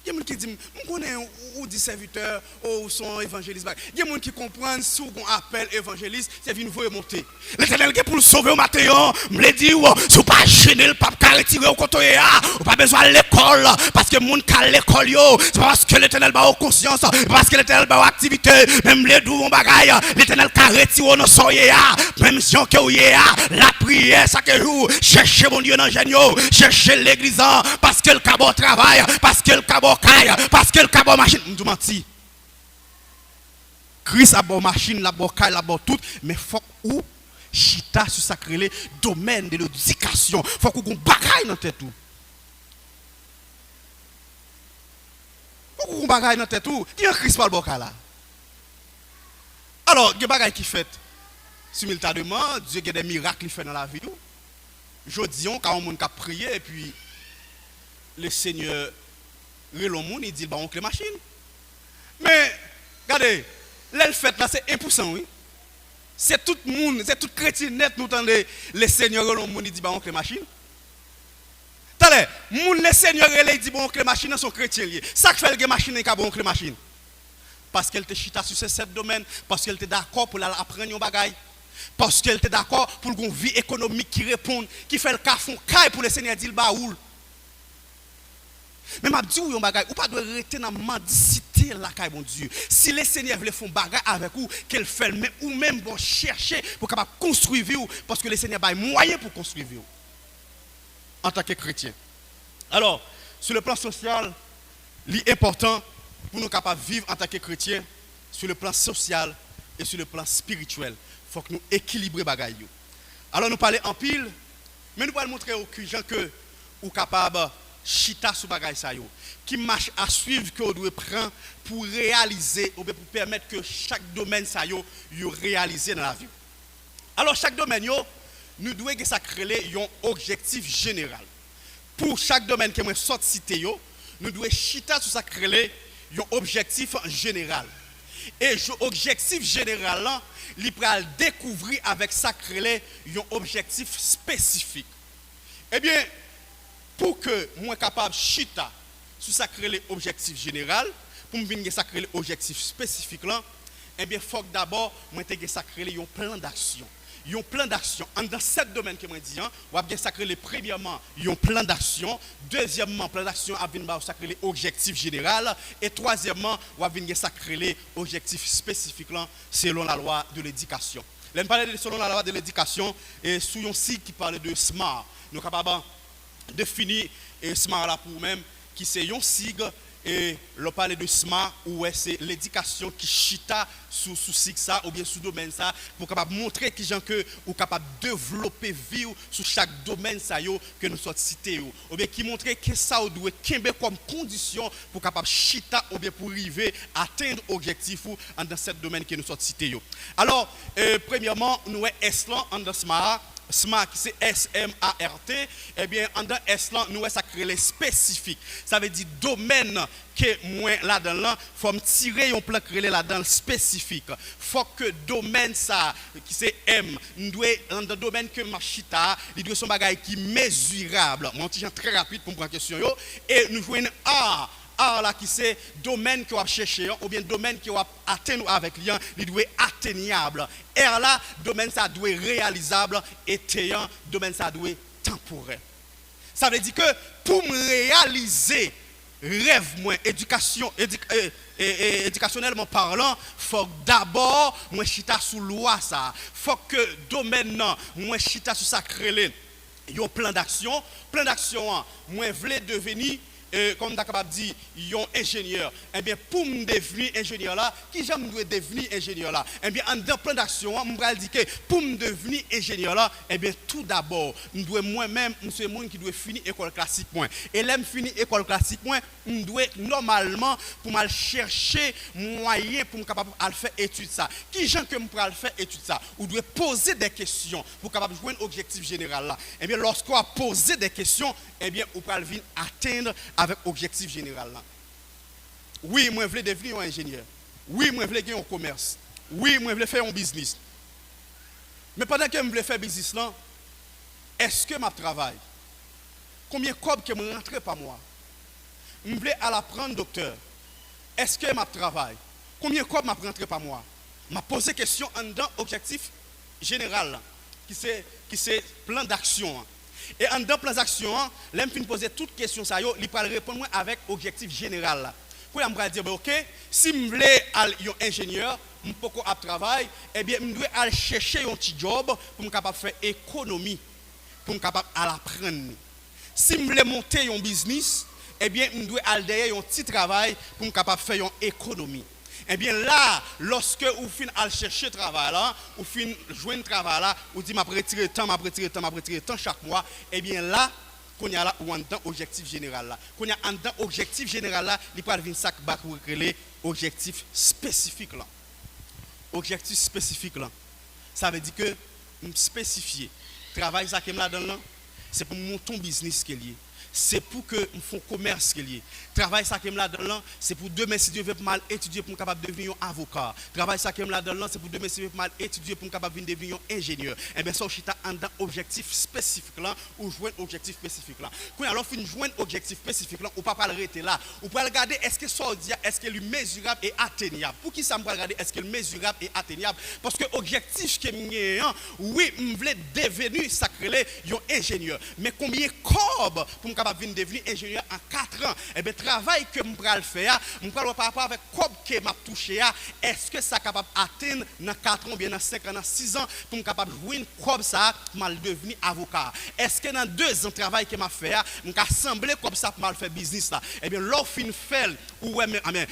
Il y a des gens qui disent, je connais ou des serviteurs ou son évangéliste. Il y a des gens qui comprennent si on appelle évangéliste, c'est une voie monter. L'Éternel qui pour le sauver au matin, me le dit, si vous pas gêner le pape, car retirer au côté, ou pas besoin de l'école, parce que mon cas l'école, c'est parce que l'Éternel va aux conscience, parce que l'Éternel va aux activités, même les doux, mon bagaille, l'Éternel qui retire nos soyez, même si on est la prière, ça que joue, cherchez mon Dieu dans le génie, cherchez l'église, parce que le cabot travaille, parce que le cabot parce que le cabot machine, nous menti. Christ a bon machine, la bon caille, la bon tout, mais faut ou chita sur sacré domaine de l'éducation, faut qu'on bagaille dans tête tout. Faut qu'on bagaille dans tête tout. Qui est Christ pas le bon là? Alors, des bagaille qui fait simultanément, Dieu a des miracles qu'il fait dans la vie. Je dis quand on a prié et puis le Seigneur il dit bah on clé machine. Mais regardez, l'elle fait là c'est 1%, oui. C'est tout le monde, c'est tout chrétien net nous entendez les seigneurs il dit bah on clé machine. Attendez, les seigneurs il dit bon clé machine sont chrétiens liés. Ça fait le machine et bon clé machine. Parce qu'elle te chita sur ces 7 domaines, parce qu'elle était d'accord pour apprendre un bagage. Parce qu'elle était d'accord pour une vie économique qui répond, qui fait le cas fond caille pour les seigneurs dit le baoul. Mais m'a dit ou pas doit rester dans mendicité la caille mon Dieu. Si les seigneurs veulent faire bagage avec vous qu'elle fait mais ou même bon chercher pour capable construire vous parce que les seigneurs bail moyen pour construire vous en tant que chrétien. Alors, sur le plan social, l'important pour nous capables de vivre en tant que chrétien sur le plan social et sur le plan spirituel, faut que nous équilibrer bagaille. Alors nous parler en pile, mais nous pas montrer aux gens que ou capable chita sous bagay sa yo qui marche à suivre que on doit prendre pour réaliser ou pour permettre que chaque domaine sa yo réaliser dans la vie. Alors chaque domaine yo nous devons ça créer un objectif général. pour chaque domaine que moi sorti cité yo, nous devons chita sur ça créer un objectif général. Et l'objectif général là, il pral découvrir avec ça créer un objectif spécifique. Eh bien, pour que moi capable chita sur ça créer l'objectif général, pour me venir ça créer l'objectif spécifique là, eh bien, il faut que d'abord moi te ça créer un plan d'action. Un plan d'action. Dans 7 domaines que je dis, on va bien sacrer premièrement, un plan d'action. Deuxièmement, plan d'action a bien sacrer l'objectif général. Et troisièmement, on va bien sacrer l'objectif spécifique selon la loi de l'éducation. Là, parle selon la loi de l'éducation, et sous un site qui parle de SMART, nous sommes capables de définir SMART là pour nous-mêmes, qui c'est un sigle. Et le parler de SMART, où c'est l'éducation qui chita sous ça ou bien sous domaine ça pour capable montrer qui gens que ou capable développer vie sur chaque domaine ça yo que nous sommes cités ou bien qui montrer que ça doit kembe comme condition pour capable chita ou bien pour arriver à atteindre objectif ou dans cette domaine que nous sommes cités. Alors premièrement nous est dans SMART. SMART, c'est S-M-A-R-T, eh bien, en dans S-lan, nous, ça crée les spécifiques. Ça veut dire domaine que moi, là-dedans, il faut me tirer un plan créé là-dedans spécifique. Il faut que domaine, ça, qui c'est M, nous doit, dans le domaine que Machita, il doit son bagage qui est mesurable. Mon petit très rapide pour prendre la question, et nous jouons A. A là qui c'est domaine que vous cherchez ou bien domaine que vous atteindre avec lui, il doit être atteignable. R là, domaine ça doit être réalisable et T1, domaine ça doit être temporaire. Ça veut dire que pour me réaliser rêve moi éducationnellement parlant, faut d'abord moi chita sous loi ça. Faut que domaine non, moi chita sur ça créer un plan d'action moi voulais devenir comme d'accord dit, ils ont ingénieur. Eh bien, pour me devenir ingénieur là, qui j'aime doit devenir ingénieur là? Eh bien, en dans plan d'action, on va dire que pour me devenir ingénieur là, eh bien, tout d'abord, nous doit moi-même, c'est moi qui doit finir école classique point. Et là, me finir école classique point, nous doit normalement pour mal chercher moyen pour me capable de faire étude ça. Qui j'aime que me pour faire étude ça? Ou doit poser des questions pour capable jouer un objectif général là. Eh bien, lorsqu'on a posé des questions, eh bien, on peut venir atteindre avec objectif général là. Oui, moi je veux devenir un ingénieur. Oui, moi je veux gagner un commerce. Oui, moi je veux faire un business. Mais pendant que je veux faire business là, est-ce que je travaille? Combien de cob que je rentre par mois? Je veux aller apprendre docteur. Est-ce que je travaille? Combien de cob je rentre par mois? Je pose question en dans objectif général là, qui c'est plan d'action. Et en dans plan d'action, là, je poser toutes questions, il peut répondre avec objectif général. Pour je dire, ok, si je veux être un ingénieur, je peux travailler, eh bien, je dois aller chercher un petit job pour me capable faire économie, pour me capable apprendre. Si je veux monter un business, eh bien, je dois aller derrière un petit travail pour me capable faire une économie. Eh bien là, lorsque vous finissez à chercher le travail là, vous finissez à jouer le travail là, vous dites, je vais retirer temps chaque mois, eh bien là, qu'on y a là, ou en temps objectif général là. Qu'on y a en temps objectif général là, il peut venir ça pour créer objectif spécifique là. Objectif spécifique là. Ça veut dire que, spécifier, travail ça qui est là dedans, c'est pour monter un business qui est lié. C'est pour que nous fassions commerce qui est lié. Travail ça qui est là-dedans, c'est pour demain si Dieu veut mal étudier pour capable devenir un avocat. Travail ça qui est là-dedans, c'est pour demain si Dieu veut mal étudier pour capable devenir un ingénieur. Et bien ça, c'est un objectif spécifique là, ou jouer un objectif spécifique là. Quand alors fin jouer un objectif spécifique là, ou pas arrêter là, ou pas regarder est-ce que ça dit, est-ce que est mesurable et atteignable. Pour qui ça me regarder est-ce que mesurable et atteignable? Parce que objectif que oui, je voulais devenir sacré un ingénieur. Mais combien de cob pour me capable de devenir ingénieur en 4 ans? Eh bien, travail que je vais faire, je vais par rapport avec quoi que je touché, est-ce que ça est capable d'atteindre dans 4 ans, bien dans 5 ans, dans 6 ans, pour me capable de jouer comme ça, pour devenir avocat? Est-ce que dans 2 ans de travail que je fait, je vais assembler comme ça pour faire business là? Eh bien, l'offre fait, ou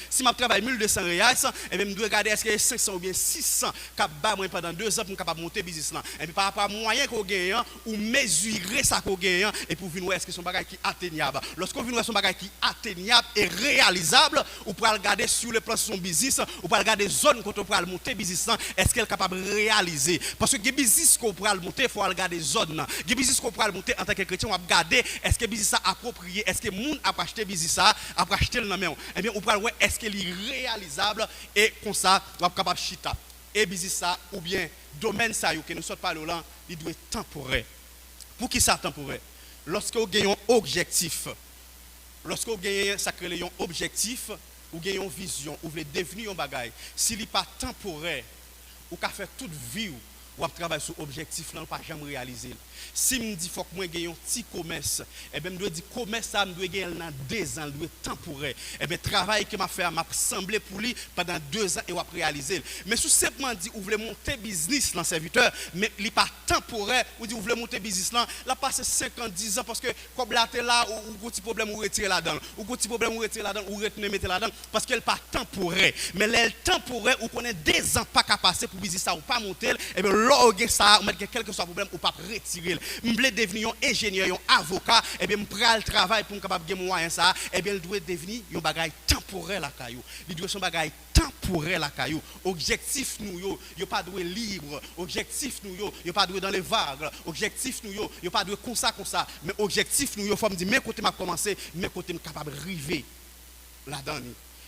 si je travaille 1200 reais, eh bien, je dois regarder est-ce que 500 ou bien 600 qui pendant 2 ans pour capable monter business là. Et puis par rapport à moyen qu'on gagne, ou mesurer ça qu'on gagne, et pour voir est-ce que son bagage qui atteignable. Lorsqu'on vient son bagage qui est atteignable et réalisable, on peut regarder sur le plan de son business, on peut regarder zones quand on peut monter business, est-ce qu'elle est capable de réaliser? Parce que les business qu'on peut monter, il faut regarder zones. Les business qu'on peut monter en tant que chrétien, on va regarder est-ce que business est approprié, est-ce que le monde a acheté business ça, a acheté le nom. Eh bien, on peut voir est-ce qu'elle est réalisable et comme ça, on va capable de chita. Et business ça ou bien domaine ça que nous sommes pas là, il doit être temporaire. Pour qui ça temporaire? Lorsque vous gagnez un objectif, lorsque vous gagnez ça crée un objectif, vous gagnez une vision, vous voulez devenir un bagage. S'il n'est pas temporaire, vous pouvez faire toute vie ou travailler sur l'objectif, là, pas jamais réaliser. Si je me dis faut que moi gagne un petit commerce, eh bien, je dois dire commerce ça, je dois gagner dans 2 ans, je dois être temporaire. Eh bien, travail que m'a fait, m'a semblé pour lui pendant 2 ans et va réaliser. Mais si simplement dit, vous voulez monter business dans serviteur, mais il n'est pas temporaire, ou dit, vous voulez monter business là, là passe 5 ans, 10 ans, parce que comme là, t'es là, ou petit problème, ou retirer là-dedans, ou petit problème, ou retirer là-dedans, ou retenir, mettre là-dedans, parce qu'elle n'est pas temporaire. Mais elle temporaire, ou connaît 2 ans pas qu'à passer pour business ça, ou pas monter, eh bien, là, ça, ou mettre quel que soit le problème, ou pas retirer. Je veux devenir un ingénieur, un avocat, et bien, je prends le travail pour capable de gagner moyen ça, et bien, il doit devenir un bagage temporaire la caillou. Il doit être un bagage temporaire la caillou. Objectif nous yo pas doit libre. Objectif nous yo pas doit dans les vagues. Objectif nous yo pas doit comme ça, mais objectif nous faut me dire mais côté m'a commencé, mais côté capable arriver là-dedans.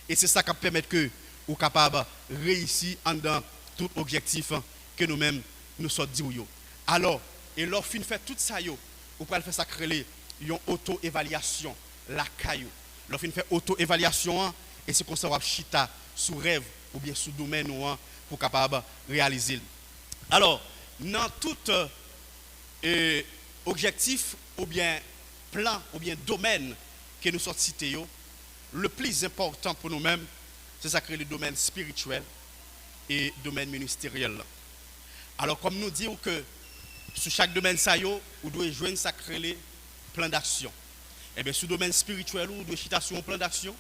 Et c'est ça qui permet que ou capable réussir en dans tout objectif que nous-mêmes nous sommes dit. Alors, et leur fin fait tout ça yo, ou pour faire ça créer une auto-évaluation la caillou. Leur fin fait auto-évaluation et c'est comme ça on chita sous rêve ou bien sous domaine pour capable réaliser. Alors, dans tout objectif ou bien plan ou bien domaine que nous sommes cités, le plus important pour nous-mêmes, c'est ça créer le domaine spirituel et domaine ministériel. Alors, comme nous disons que sur chaque domaine, vous devez joindre sacré plan d'action. Et bien, sur le domaine spirituel, vous devez chiter sur un plan d'action.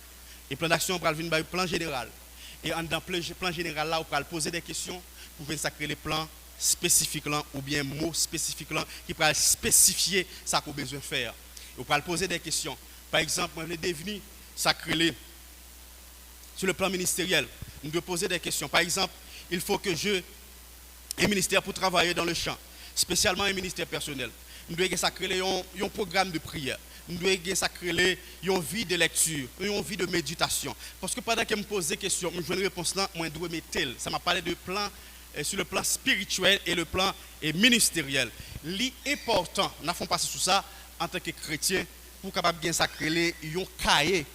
Et plan d'action, vous venir un plan général. Et dans le plan général, là, vous pouvez poser des questions pour venir sacrer les plans spécifiques là, ou bien mots spécifiques là, qui peuvent spécifier ce que vous avez besoin de faire. Et vous pouvez poser des questions. Par exemple, vous voulez devenir sacré sur le plan ministériel. Vous devez poser des questions. Par exemple, il faut que je ait un ministère pour travailler dans le champ. Spécialement un ministère personnel. Nous devons créer un programme de prière. Nous devons créer une vie de lecture, une vie de méditation. Parce que pendant que je me pose des questions, je veux une réponse là, je dois mettre tel. Ça m'a parlé de plan sur le plan spirituel et le plan ministériel. L'important, nous avons passé sur ça en tant que chrétien pour capable bien créer un cahier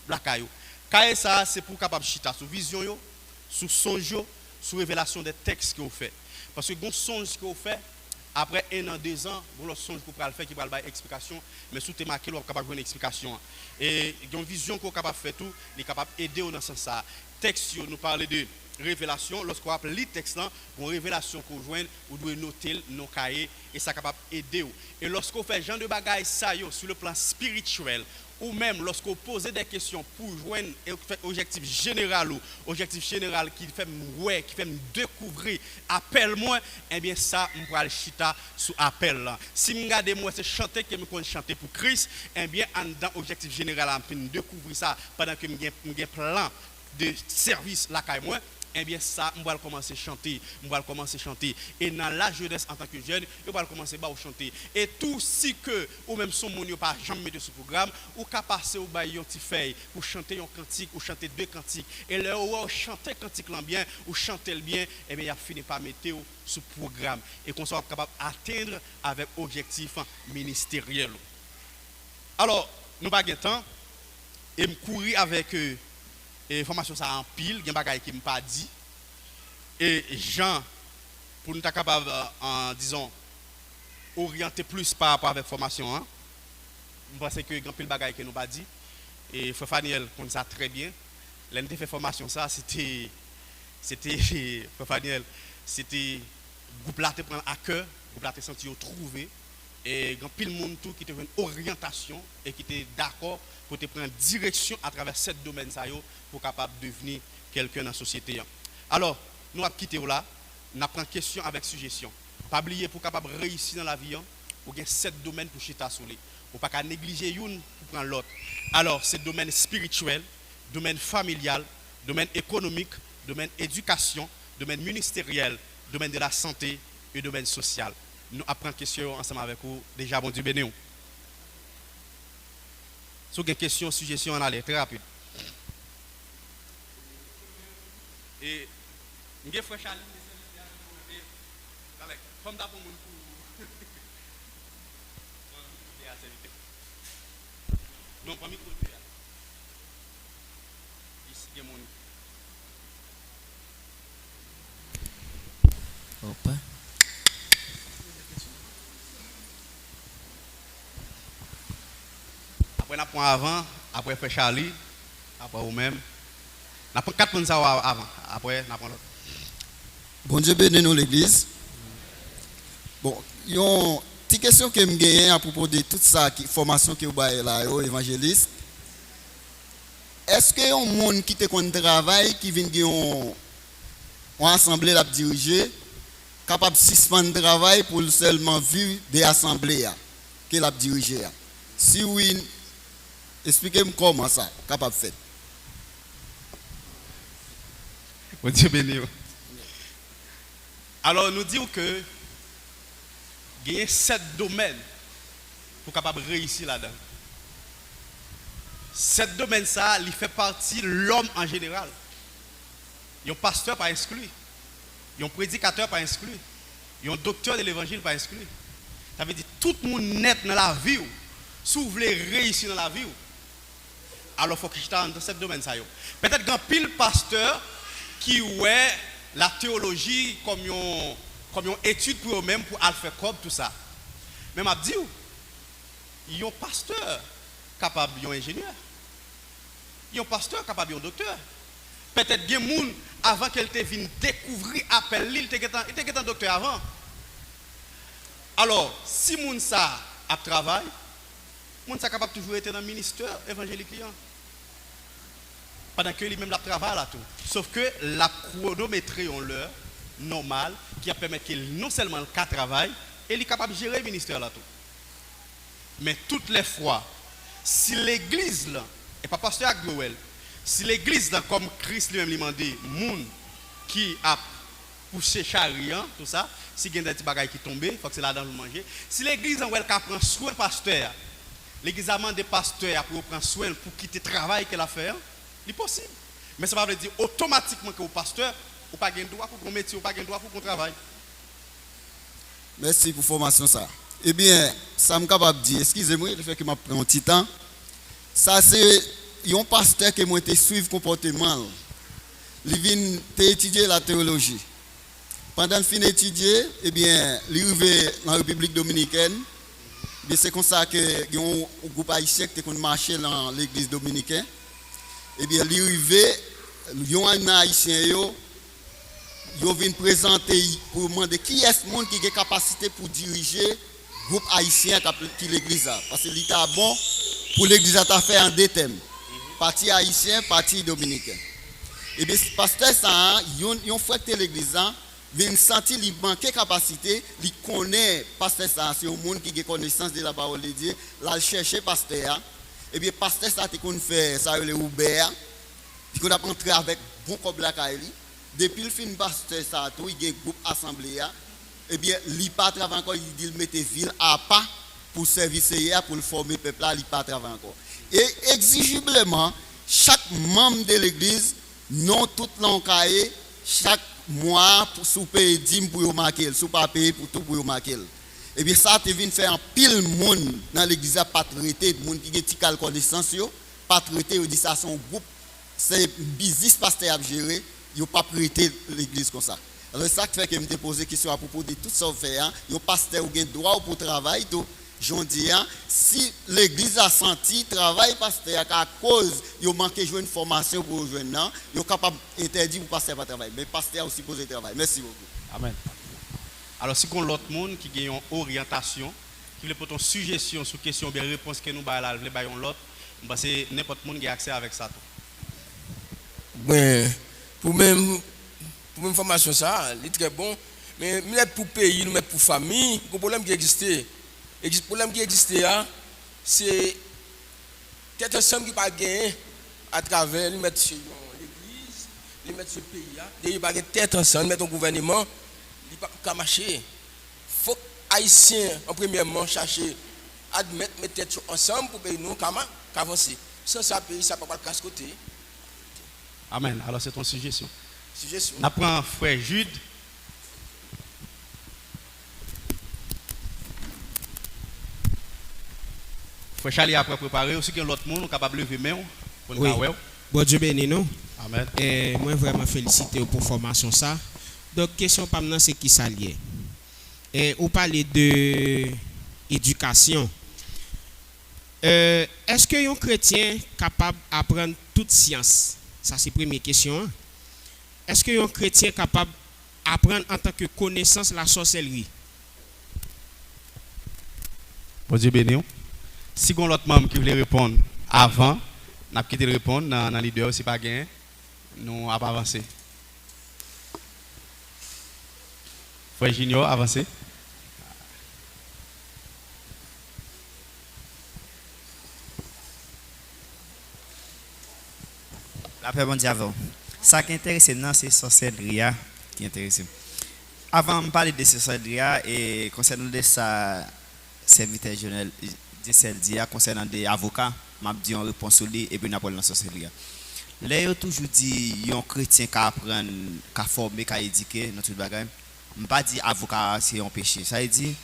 la caillou. Cahier ça c'est pour capable chita sur vision, sur songe, sur révélation des textes que vous faites. Parce que bon songe que vous faites après 1 an, 2 ans, vous le songe pour le faire qui va avoir une explication, mais sous tes marqué, vous êtes capable de une explication. Et une vision que vous êtes capable de faire tout, vous êtes capable d'aider dans ce sens. Texte, nous parlons de révélation. Lorsqu'on appelle les textes, une révélation qu'on joint, vous devez noter nos cahiers et ça est capable d'aider. Et lorsqu'on fait genre de bagaille ça sur le plan spirituel, ou même lorsqu'on pose des questions pour joindre un objectif général qui fait me découvrir, appelle-moi, eh bien ça, je vais chita sous appel. Si je regarde moi, c'est chanter que je peux chanter pour Christ, eh bien, dans l'objectif général, je vais découvrir ça pendant que j'ai un plan de service là, moi. Eh bien ça, on va commencer à chanter, et dans la jeunesse en tant que jeune, on va commencer à chanter. Et tout si que, ou même son moun, pas jamais mettre ce programme, ou qu'à passer au bail un petit feuille, pour chanter un cantique, ou chanter 2 cantiques, et là où chanter cantique bien, ou chanter le bien, eh bien il a fini par mettre ce programme, et qu'on soit capable d'atteindre avec objectif ministériel. Alors, nous n'avons pas de temps, et me courir avec et formation ça en pile, il y a des bagages qui ne pas dit. Et Jean, pour nous être capable, disons, orienter plus par rapport avec formation, je pense que il y a pile bagages qui nous pas dit. Et Frère Faniel connaît ça très bien. L'année fait formation ça, c'était Frère Faniel, c'était groupe là te prendre à cœur, groupe là te sentir trouvé. Et il y a pile monde tout qui te fait une orientation et qui était d'accord pour te prendre direction à travers ce domaine pour capable devenir quelqu'un dans la société. Alors, nous allons quitter là, nous prenons question avec suggestion. Pas oublier pour capable réussir dans la vie, ou bien 7 domaines pour chita sur les. ou pas qu'à négliger une pour prendre l'autre. Alors, c'est domaine spirituel, domaine familial, domaine économique, domaine éducation, domaine ministériel, domaine de la santé et domaine social. Nous apprenons question ensemble avec vous. Déjà, bon Dieu béni. Si vous avez des questions, suggestions, on allait très rapide. Et, nous avons fait Charlie, comme d'abord, non, pas micro. Ici, il y a mon. Opa. Après, on prend avant, après, fait Charlie, après, vous-même. On prend 4 personnes avant, après, on prend l'autre. Bon Dieu bénisse nous l'église. Bon, il y a une petite question que je gagne à propos de toute ça, formation que vous avez là, évangéliste. Est-ce que y a un monde qui te travail, qui vient de en assemblée la diriger, capable de suspendre le travail pour seulement vivre des assemblées que la diriger? Si oui, expliquez-moi comment ça, capable de faire. Bon Dieu béni. Alors, nous disons que il y a 7 domaines pour capable réussir là-dedans. 7 domaines, ça, il fait partie de l'homme en général. Il y a un pasteur pas exclu. Il y a un prédicateur pas exclu. Il y a un docteur de l'évangile pas exclu. Ça veut dire tout le monde net dans la vie. Si vous voulez réussir dans la vie, alors il faut que je t'en dans 7 domaines. Peut-être qu'il y a pile pasteur qui ouais la théologie comme une étude pour eux-mêmes pour faire comme tout ça. Mais m'a dit il y a un pasteur capable de un ingénieur. Il y a un pasteur capable de un docteur. Peut-être qu'il y a des gens avant qu'elle te vienne découvrir appel il était un docteur avant. Alors, si moun ça a travail, moun ça capable toujours être dans le ministère évangélique client. Pendant que lui-même la travaille là tout. Sauf que la chronométrie en l'heure normale qui a permis qu'il non seulement le cas travail et il est capable de gérer le ministère là tout. Mais toutes les fois, si l'église là, et pas pasteur Gloël, si l'église là, comme Christ lui-même lui m'a dit, moun qui a poussé chariot, tout ça, si il y a des petits bagages qui tombent, il faut que c'est là-dedans le manger. Si l'église en elle prend soin pasteur, l'église a demandé pasteur pour prendre soin pour quitter le travail qu'elle a fait. C'est possible. Mais ça veut dire automatiquement que le pasteur n'a pas de droit pour un métier, n'a pas de droit pour un travail. Merci pour la formation. Ça. Eh bien, ça me capable de dire, excusez-moi, le fait que je prends un petit temps. Ça, c'est un pasteur qui m'a été suivre le comportement. Il vient étudier la théologie. Pendant qu'il finit d'étudier, eh bien, il est arrivé dans la République dominicaine. Eh c'est comme ça que y a un groupe haïtien qui a marché dans l'église dominicaine. Eh bien, l'arrivée, il y a un haïtien, ils viennent présenter pour demander qui est ce monde qui a capacité pour diriger le groupe haïtien qui l'église a. Parce que l'État bon pour l'église a fait en deux thèmes. Parti haïtien, parti dominicain. Et bien, parce que ça, ils ont fait l'église, vient sentir qu'il manque de capacité, il connaît pasteur ça, c'est un monde qui a connaissance de la parole de Dieu, là, il cherche pasteur. Et bien, pasteur ça, tu connais faire ça, le Uber, tu connais entrer avec bon comme la Kaili. Depuis le film pasteur ça, il y a un groupe assemblée, et bien, il pas travailler encore, il dit qu'il mette ville à pas pour servir pour le former le peuple là, il pas travailler encore. Et exigiblement, chaque membre de l'église, non tout l'encaillé, chaque mois pour souper dîme pour marquer, sous pas payer pour tout pour marquer. Et bien ça te vient faire un pile monde dans l'église pas traiter monde qui a ticale connaissance yo, pas traiter on dit ça son groupe, c'est business pasteur à gérer, yo pas prêter l'église comme ça. Alors ça qui fait que me te poser question à propos de tout ça fait hein, yo pasteur ou gain droit pour travail tout. J'en dis, si l'église a senti travail pasteur à cause il manqué jouer une formation pour joindre non, il est capable d'interdire pour pasteur pas travailler, mais pasteur aussi poser travail. Merci beaucoup. Amen. Alors si on l'autre monde qui gagne une orientation, qui veut pour une suggestion sur question bien réponse que nous baillons là, veut bailler l'autre, c'est n'importe monde qui a accès avec ça tout. Ouais, pour même formation ça, c'est très bon, mais nous pour pays, nous pour famille, le problème qui existe. Le problème qui existe, c'est tête ensemble qui pas gagné à travers les mettre sur l'église, les mettre sur le pays là, il pas tête ensemble mettre un gouvernement, il pas marcher. Faut haïtiens en premièrement chercher admettre mettre tête ensemble pour pays nous qu'avancer. Sans ça pays ça pas pas casse côté. Amen. Alors c'est ton suggestion. Suggestion. On apprend frère Jude. Frère Charlie après préparé aussi que l'autre monde capable de lever main pour Oui. nous. Bon Dieu béni nous. Amen. Et moi vraiment félicité pour formation ça. Donc question pas maintenant c'est qui ça lié. Et on parler de éducation. Est-ce que un chrétien capable d'apprendre toute science? Ça c'est la première question. Hein? Est-ce que un chrétien capable d'apprendre en tant que connaissance la sorcellerie? Bon Dieu béni. Si on l'autre membre qui voulait répondre avant, n'a quitté de répondre dans les deux aussi pas gagné, nous avons avancé. Frère Junior, avancez. La paix bon Dieu avant. Ça qui est intéressant, c'est sorcellerie qui est intéressant. Avant de parler de sorcellerie et concernant de ça, serviteur journal de concernant des avocats, m'a dit en réponse sur lui et puis n'a pas la sorcellerie. Là, il a toujours dit un chrétien qui apprend, qui former, qui éduquer dans tout le bagage. Je ne pas dire avocat c'est un péché. Ça veut dire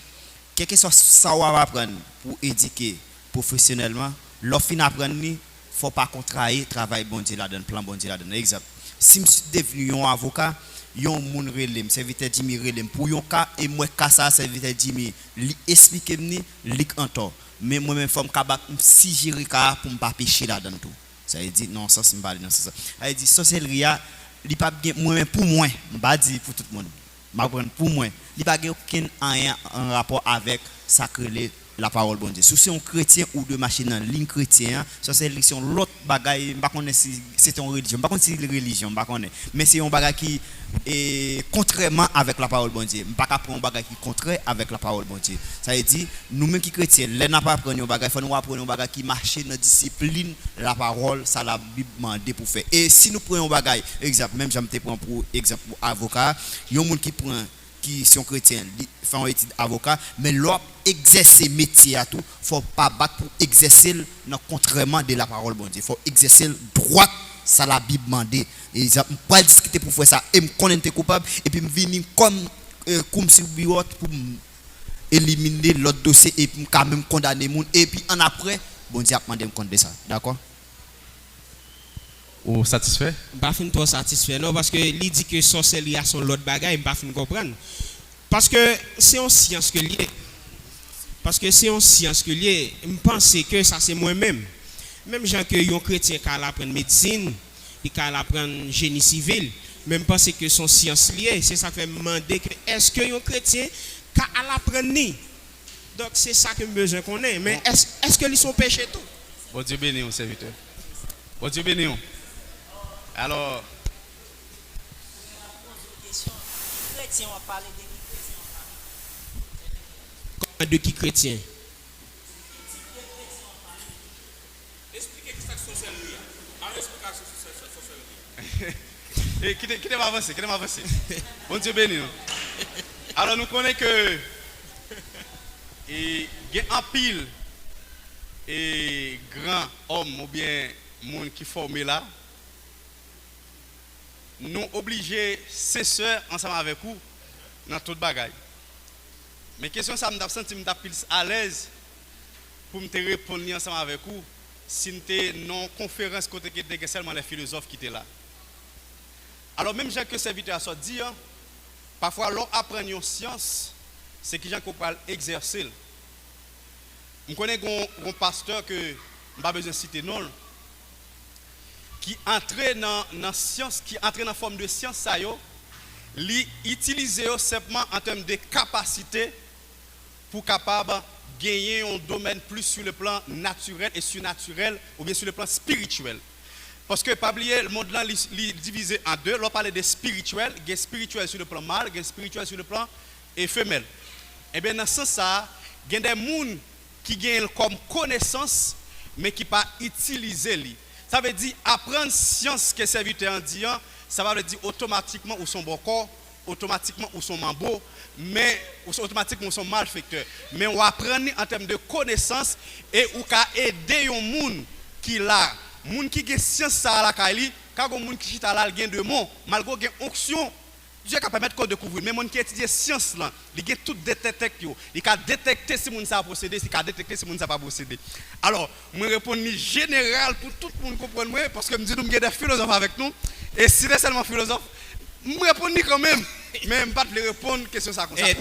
quelque chose ça va apprendre pour éduquer professionnellement, l'offre apprendre il faut pas contraire travail bon Dieu là-dedans, plan bon Dieu là-dedans. Exemple. Si je suis devenu un avocat, yon moun relem, serviteur Jimmy relem pour yon cas et moi cas ça serviteur Jimmy li expliquer me li entor. Mais moi même femme kabak si gérer ka pour pas pécher là-dedans tout. Ça veut dire non ça c'est pas non ça. Ça veut dire sorcellerie li pas moi même pour moi, pas dire pour tout le monde. M'a prendre pour moi, li pas aucun en rapport avec sacré la parole bon Dieu. Si c'est un chrétien ou de machine en ligne chrétien, ça c'est l'élection l'autre bagaille, pas connait si c'est une religion, pas connait si religion, pas connait. Mais c'est un bagage qui est contrairement avec la parole bon Dieu. Pas qu'à prendre un bagage qui contraire avec la parole bon Dieu. Ça veut dire nous même qui chrétiens, les n'a pas prendre un bagage, faut nous apprendre un bagage qui marche dans discipline la parole, ça la Bible demande pour faire. Et si nous prenons un bagage, exemple même j'aime te prendre pour exemple pour avocat, il y a un monde qui sont chrétiens, font étude avocat, mais l'autre exercer métier à tout, faut pas battre pour exercer contrairement de la parole bon Dieu. Faut exercer droit, ça la Bible demande. Et ça pas discuter pour faire ça et me connaître coupable et puis me venir comme si pour éliminer l'autre dossier et puis quand même condamner moun et puis en après bon Dieu a demandé me compte de ça. D'accord? Ou satisfait? Pas fin trop satisfait non parce que il dit que sorcellerie a son l'autre bagaille, pas fin comprendre. Parce que c'est une science que lié. Parce que c'est une science que lié, je pense que ça c'est moi-même. Même gens que un chrétien qui apprendre médecine, il qui apprendre génie civil, même pense que son science liée, c'est ça qui fait me demander que est-ce que un chrétien qui apprendre ni. Donc c'est ça que besoin qu'on ait, mais est-ce que ils sont péchés tout? Bon Dieu béni au serviteur. Bon Dieu béni. Alors Chrétien, on va parler de qui chrétien? Expliquez ce que c'est sorcellerie. Alors explication sur sorcellerie. et qui va avancer. Bon Dieu béni. Alors nous connaissons que il y a un pile et grand homme ou bien monde qui formé là. Nous obligés ces sœurs ensemble avec vous dans toute bagaille. Mais question ça me senti plus à l'aise pour me répondre ensemble avec vous si nous non conférence côté qui était seulement les philosophes qui étaient là. Alors même Jean que serviteur a dit parfois l'on apprend une science c'est que Jean qu'on peut exercer. Je connais un pasteur que je pas besoin de citer non qui entre dans la science, qui entre dans la forme de science, ça l'utiliser simplement en termes de capacité pour capable gagner un domaine plus sur le plan naturel et surnaturel ou bien sur le plan spirituel. Parce que pas oublier le monde là est divisé en deux. L'on parle de spirituel, il y a spirituel sur le plan mâle, il y a spirituel sur le plan femelle. Et bien dans ce sens ça, il y a des gens qui gagne comme connaissance, mais qui pas utiliser li. Ça veut dire apprendre science que serviteur en disant, ça va dire automatiquement ou son bon corps, automatiquement ou son mambo, mais automatiquement ou son malfaiteur. Mais on apprend en termes de connaissance et ou ka aider un monde qui là, monde qui a science ça la kali, quand un monde qui chita là gain de mots, malgré gain onction. Dieu qui permettre de découvrir, mais monde qui étudie science là, il a tout détecté, il a détecté si monde ça a procédé, il a détecté si monde ça pas procédé. Alors, moi réponds général pour tout le monde comprendre moi parce que me dit nous avons des philosophes avec nous et si c'est seulement philosophe, moi réponds quand même, mais pas de répondre question ça comme ça. Oui,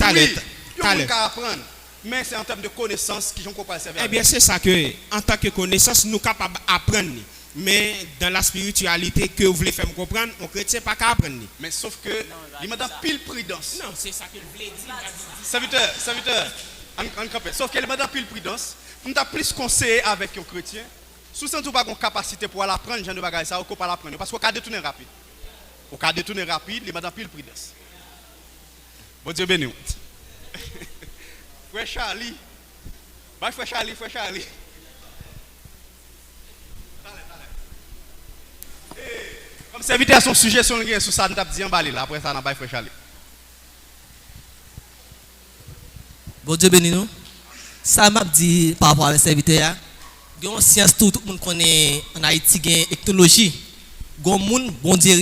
on peut apprendre. Mais c'est en termes de connaissances qui ont compris servir. Eh bien, c'est ça que, en tant que connaissance, nous sommes capables d'apprendre. Mais dans la spiritualité que vous voulez faire me comprendre, on chrétien pas qu'à apprendre. Mais sauf que, il m'a donné pile prudence. Non, c'est ça que vous voulez dire. Serviteur, sauf qu'il m'a donné pile prudence. Nous avons plus conseillé avec un chrétien. Sous ce pas une capacité pour apprendre, je ne vais pas ça, on ne peut pas l'apprendre. Parce qu'on peut détourner rapide. On peut détourner rapide, il m'a donné pile prudence. Bon Dieu béni. Frère Charlie. Bye, frère Charlie. Comme serviteur à son sujet, sur le sous ça, nous avons dit en bas là. Après ça, on va frère Charlie. Bon Dieu béni nous. Ça m'a dit par rapport à la serviteur. Il y a une science tout le monde connaît en Haïti, il y a une technologie. Il y a un monde bon Dieu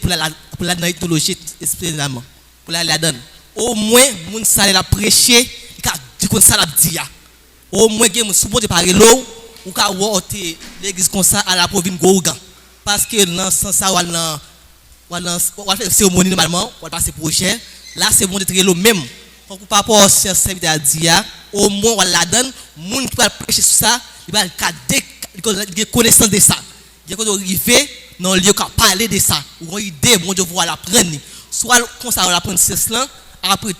pour la technologie spécialement pour la donne. Au moins monde ça l'a prêché, il a dit comme ça l'a dit. Au moins il y a un support de parler l'eau ou ka wote l'église comme ça à la province Gouga parce que dans sens ça on va faire cérémonie normalement, on va passer prochain. Là c'est bon de très l'eau même. Par rapport à ce serviteur a dit au moins on la donne, monde qui va prêcher sur ça, il va il connaissance de ça. Il va arriver dans le lieu qui parler de ça. Ou une idée bon Dieu pour l'apprendre. Soit comme ça on l'apprend cela après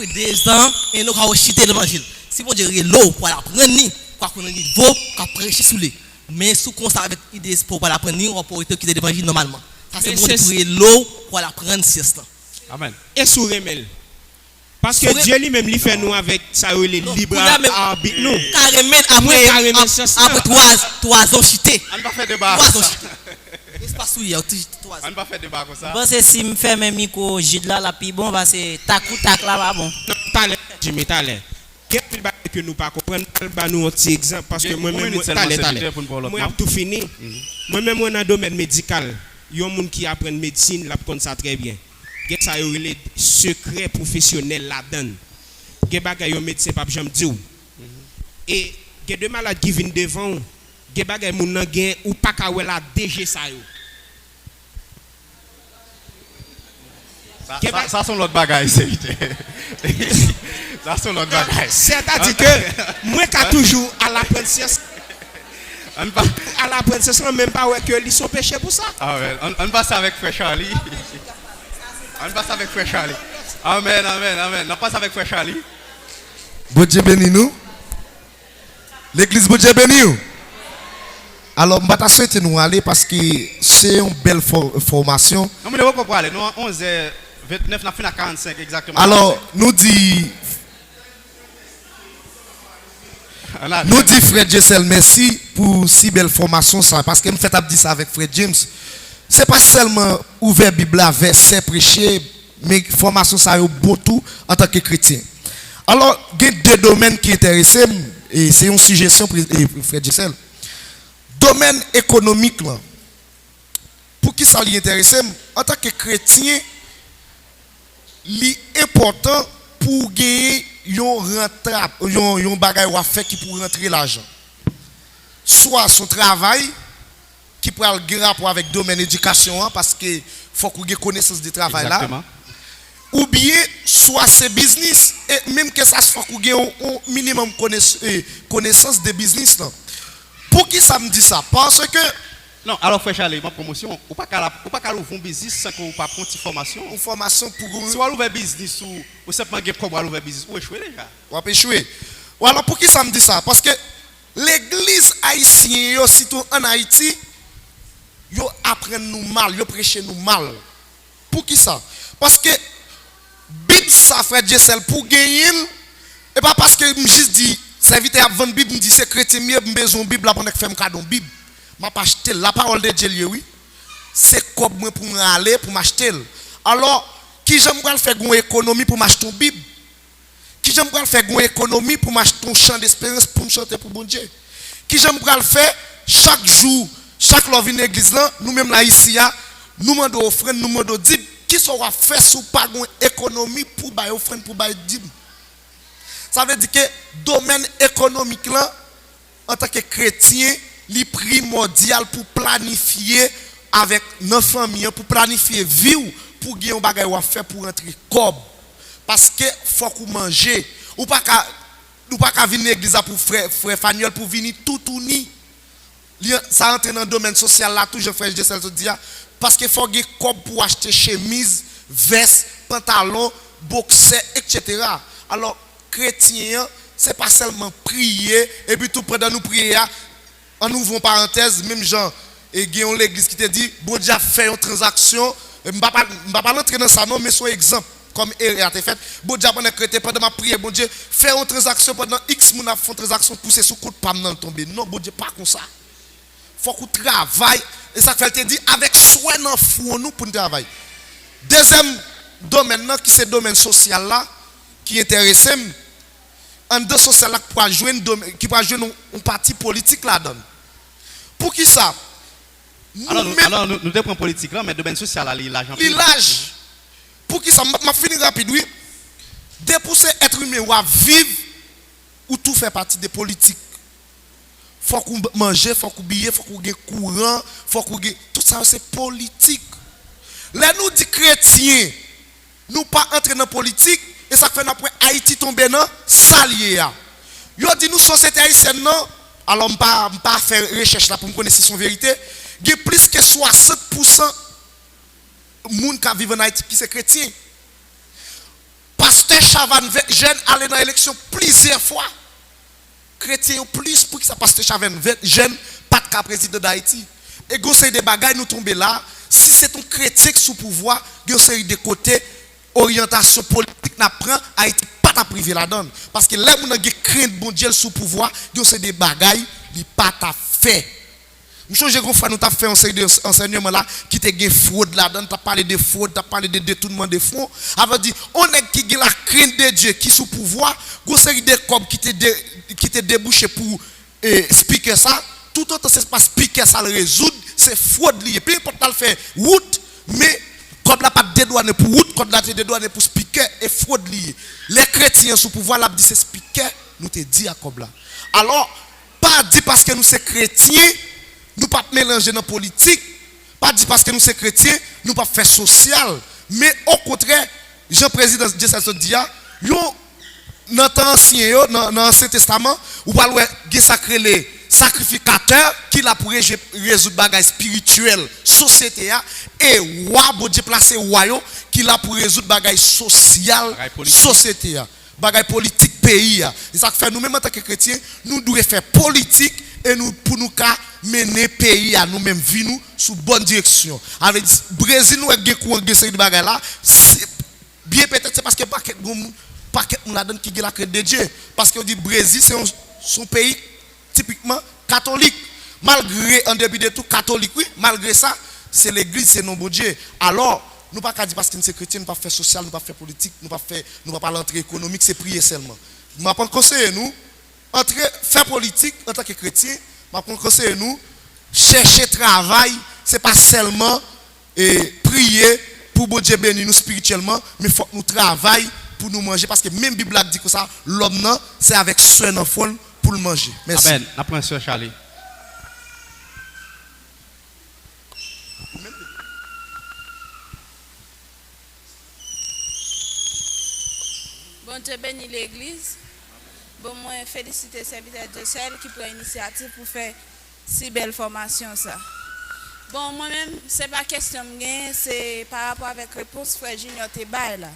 2 ans et nous allons chiter l'évangile. Si bon Dieu l'eau pour l'apprendre, quoi qu'on niveau pour prêcher sur lui. Mais sous comme ça avec idée pour l'apprendre, on peut quitter l'évangile normalement. Ça c'est bon pour l'eau pour l'apprendre cela. Amen. Et sous remel. Parce que Dieu lui-même lui fait nous avec ça les libre arbitre nous. Carrément après 3 ans chité. On va faire débat. 3 ans chité. Espace où il y a 3 ans. On va faire débat comme ça. Bon, c'est si me fait mes micro Gide là la puis bon, c'est tac ou tac là va bon. Talent, Jimmy talent. Quel que nous pas comprendre, nous un petit exemple parce que moi-même talent. Moi j'ai tout fini. Moi-même dans le domaine médical, il y a un monde qui apprend médecine, là connaît ça très bien. Ça a eu secret professionnel là-dedans. Il y a un médecin pas jamais dit. Et il y a des malades qui viennent devant. Il y a des gens qui ou pas qu'à la DG ça. Ça sont l'autre bagaille, c'est ça sont l'autre bagaille. C'est-à-dire que moi qui toujours à l'apprentissage. À l'apprentissage, même pas que ils sont péchés pour ça. Ah ouais, on passe avec Frère Charlie. On passe avec Frère Charlie. Amen. On passe avec Frère Charlie. Bon Dieu béni nous. L'église bon Dieu béni nous. Alors, je vais souhaiter nous aller parce que c'est une belle formation. Non, mais nous ne aller. Nous, 11h29, nous avons à 45 exactement. Alors, nous dit Frère Jessel, merci pour si belle formation. Ça, parce que nous faisons dire ça avec Frère James. Ce n'est pas seulement ouvert Bible, verset, prêcher, mais formation ça est beau tout en tant que chrétien. Alors, il y a 2 domaines qui intéressent, et c'est une suggestion pour Frère Jessel. Domaine économique, là, pour qui ça l'intéresse, en tant que chrétien, l'important pour gagner un bagage à faire qui pour rentrer l'argent. Soit son travail, qui pourrait avoir un rapport avec le domaine éducation, parce qu'il faut qu'on ait connaissance du travail là. Ou bien, soit c'est business, et même que ça soit qu'on ait un minimum connaissance de business là. Pour qui ça me dit ça? Parce que. Non, alors Frère Charlie, ma promotion, ou pas qu'à ouvrir un business sans qu'on pas prendre une formation. Une formation pour. Si on ouvre un business ou simplement comme on ouvre un business, ou échouer déjà. On va échouer. Ou alors pour qui ça me dit ça? Parce que l'église haïtienne, surtout en Haïti, yo apprennent nous mal, yo prêchent nous mal. Pour qui ça? Parce que Bib ça Frère Jessel pour gagner, et pas parce que je juste dit Serviteur a vendu Bible, me dit c'est chrétien mieux besoin Bible là pour faire un cadeau Bible. M'a pas acheté la parole de Dieu oui. C'est comme moi pour aller pour m'acheter. Alors qui j'aime faire une économie pour m'acheter une Bible? Qui j'aime faire une économie pour m'acheter un chant d'espérance pour me chanter pour bon Dieu? Qui j'aime faire chaque jour, chaque love une église là, nous même là ici, nous demandons offrande, nous demandons dib. Qui sera fait sous pas une économie pour bailler offrande pour bailler dib? Ça veut dire que domaine économique là, en tant que chrétien, est primordial pour planifier avec nos familles, pour planifier vie, pour gagner un bagage à faire pour rentrer comme. Parce que faut qu'on mange. Ou pas qu'à venir à l'église pour frère Fanuel pour venir tout uni. Ça entre dans le domaine social là, toujours frère Jessel dit parce que faut gagner comme pour acheter chemise, veste, pantalon, boxer, etc. Alors chrétien, c'est pas seulement prier et puis tout pendant nous prier en ouvrant parenthèse, même Jean et Guillaume l'église qui te dit bon Dieu a fait une transaction, je ne vais pas rentrer dans ça non, mais son exemple comme Eri a été fait, bon Dieu pendant chrétien pendant ma prière, bon Dieu fait une transaction pendant X moun a fait une transaction pousser sous coup de pam dans tomber. Non, bon Dieu pas comme ça. Faut qu'on travaille et ça fait te dit avec soin dans fou nous pour travailler. Deuxième domaine là qui c'est le domaine social là qui intéresse en deux social là qui va jouer un parti politique là-dedans. Pour qui ça? Alors nous devons politique là mais domaine social là l'argent. L'âge. Pour qui ça m'a fini rapide oui. Dépousser être humain ou à vivre ou tout fait partie des politiques. Faut qu'on mange, faut qu'on bille, faut qu'on ait courant, faut qu'on ait tout ça c'est politique. Là nous dit chrétiens, nous pas entrer dans politique et ça fait après Haïti tomber dans salier. Yo dit nous société haïtienne non, alors pas faire recherche là pour me connaître si son vérité, il y a plus que 60% monde qui vivent en Haïti qui c'est chrétien. Pasteur Chavan jeune allé dans l'élection plusieurs fois. Chrétien plus pour que ça Pasteur Chavan jeune pas de cas président d'Haïti. Et conseil des bagailles nous tomber là, si c'est un chrétien sous pouvoir, il y a une série de côtés orientation politique n'a prend Haïti pas ta privé là-dedans parce que là on a crainte bon Dieu sous pouvoir, il y a des bagailles qui pas ta fait. Je sais que nous avons fait un série d'enseignements là qui te gagne fraude là-dedans, tu as parlé de fraude, tu as parlé de détournement de fonds. Avait dit, on est qui a la crainte de Dieu, qui sous pouvoir, une série de corps qui te débouché pour expliquer ça. Tout autre, c'est pas expliquer ça le résoudre, c'est fraude lié. Peu importe le faire route, mais comme là pas dédouané pour route, comme là te dédouané pour expliquer et fraude lié. Les chrétiens sous pouvoir là dit c'est expliquer, nous te dit à comme là. Alors, pas dit parce que nous sommes chrétiens, nous pas mélanger dans la politique, pas dire parce que nous sommes chrétiens, nous pas faire social, mais au contraire, Jean-Président Jessel dit, dans l'Ancien Testament, ou pas le sacré les sacrificateurs qui l'a pour résoudre bagages spirituels, société et roi, bon Dieu placé royaume qui l'a pour résoudre bagages social, société, bagages politique pays. Et ça fait nous-mêmes en tant que chrétiens, nous devons faire politique et nous pour nous mener pays à nous-mêmes vie nous sous bonne direction. Avec Brésil nous avons courant de ces bagages là, bien peut-être c'est parce que pas quelqu'un là-dedans qui a la crainte de Dieu parce que dit Brésil c'est son pays typiquement catholique. Malgré en début de tout catholique oui, malgré ça, c'est l'église c'est non bon Dieu. Alors nous pas dire parce que nous sommes chrétiens, nous pas faire social, nous pas faire politique, nous pas parler entre économique, c'est prier seulement. M'a pas conseiller nous entrer faire politique en tant que chrétien, m'a pas conseiller nous chercher travail, c'est pas seulement prier pour bon Dieu bénir nous spirituellement, mais faut que nous travaillions pour nous manger parce que même Bible a dit que ça l'homme non, c'est avec soin en folle pour le manger. Merci. Amen. Après Sœur Charlie. Bon Dieu bénit l'église. Bon, moi, féliciter le serviteur de Jessel qui prend l'initiative pour faire si belle formation. Ça. Bon, moi-même, ce n'est pas question de c'est par rapport avec réponse Frère Junior Tebaï là.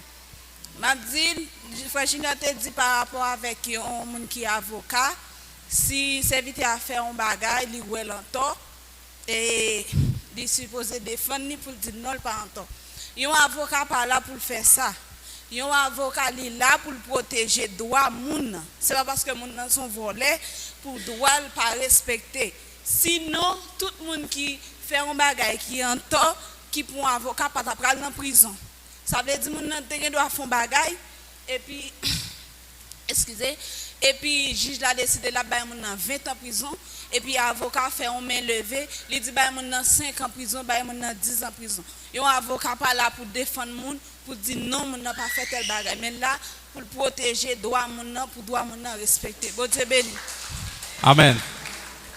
M'a dit, Frère Junior te dit par rapport avec un monde qui est avocat, si le serviteur a fait un bagage, il est longtemps et il est supposé défendre pour dire non, pas longtemps. Il y a un avocat par là pour faire ça. yon avocat li là pour protéger droit moun. C'est pas parce que moun nan sont volés pour droit pas respecter. Sinon tout monde qui fait un bagay qui en tort qui pour un avocat pas pral dans prison. Ça veut dire moun nan te doit faire bagay et puis excusez et puis juge la décidé là ba moun nan 20 ans prison et puis avocat fait un main levée, il dit ba moun nan 5 ans prison, ba moun nan 10 ans prison. Yon avocat pas là pour défendre moun pour dire non moun nan pas fait tel bagay mais là pour protéger droit moun nan pour droit moun nan respecter. Bon Dieu béni. Amen.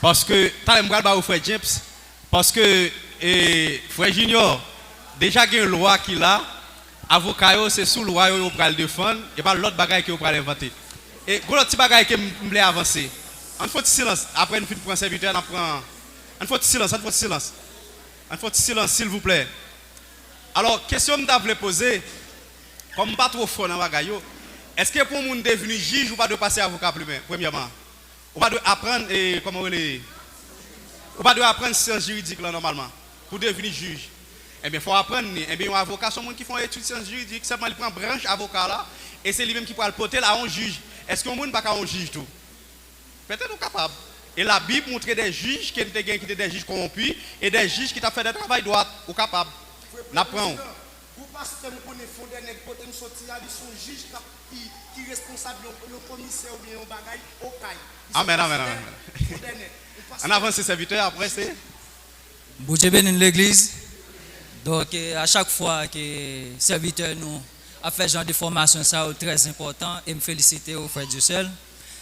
Parce que t'as me ba frère James parce que frère Junior déjà il y a une loi qui là avocat c'est sous loi yo pral défendre et pas l'autre bagay qui yo pral inventer. Et gros petit bagay que m'blé avancer. On faut silence après une fin pour un serviteur on prend on faut silence s'il vous plaît. Alors question m'ta voulais poser comme pas trop fort dans bagay yo. Est-ce que pour moun devenir juge ou pas de passer avocat premièrement? Ou pas de apprendre et comment on les ou pas de apprendre sciences juridiques là normalement pour devenir juge. Eh bien, il faut apprendre. Eh bien, un avocat, sont gens qui font études sciences juridiques, seulement il prend branche avocat là, et c'est lui-même qui peut le porter là un juge. Est-ce qu'on ne peut pas un juge tout? Peut-être nous capable. Et la Bible montre des juges qui étaient des juges corrompus et des juges qui ont fait des travail droit ou capable. N'apprend. Vous pasteur nous connaissons fondé nèg côté nous sorti là, ils sont juges qui responsable le commissaire ou bien au bagaille au caille. Amen. On avance ces serviteurs après c'est Bon Dieu bénisse l'église. Donc, à chaque fois que serviteur nous a fait ce genre de formation, ça est très important et me féliciter au frère Dieu seul.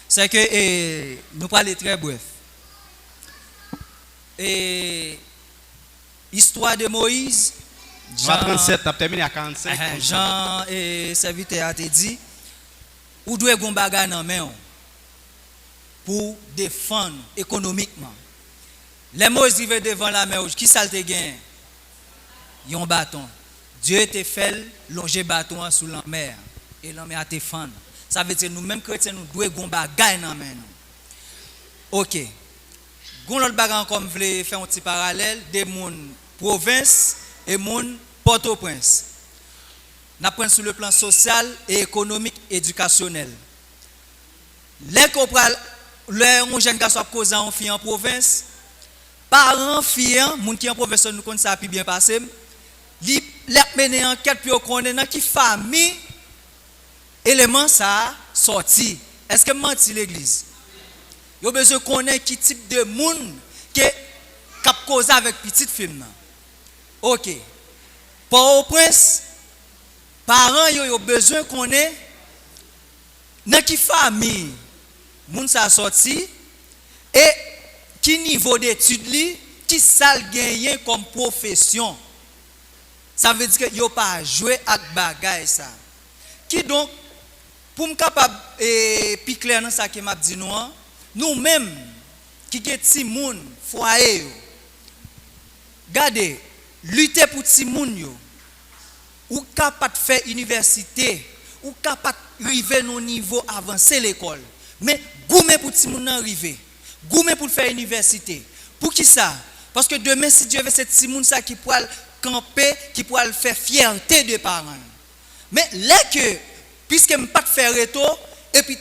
C'est que nous parlons très bref. Et histoire de Moïse, Jean 37, tu as terminé à 45. Jean et serviteur a dit, ou doit gon bagay nan men pour défendre économiquement. Les Moïse arrivent devant la mer, qui ça te gagne? Yon bâton. Dieu te fait longer bâton sous la mer et la mer a te fendre. Ça veut dire nous mêmes chrétiens nous devons gon bagay nan men. OK. Gon l'autre bagay comme vle faire un petit parallèle de mon province et mon Port-au-Prince. N'a prend sur le plan social et économique éducationnel. Les copral les jeune garçon cause en fille en province, parents filles, moun qui en province nous connaît ça puis bien passé. Li mené enquête puis connaît dans qui famille élément ça sorti. Est-ce que menti l'église? Yo besoin connaître qui type de monde qui cap cause avec petite fille. OK. Pour au prince parents yo besoin connaître dans qui famille moun ça sorti et qui niveau d'études li qui ça gagné comme profession. Ça veut dire que yo pas jouer avec bagay ça. Qui donc pour me capable et puis clair dans ça que m'a dit nous même qui get ti moun foyer yo. Gardez lutter pour ti moun yo. Ou capable faire université, ou capable arriver au niveau avancé l'école. Mais goumé pour ti moun arriver. Goumé pour faire université. Pour qui ça? Parce que demain si Dieu veut c'est ti moun ça qui pourra camper, qui pourra faire fierté de parents. Mais là que puisque me pas faire retour et puis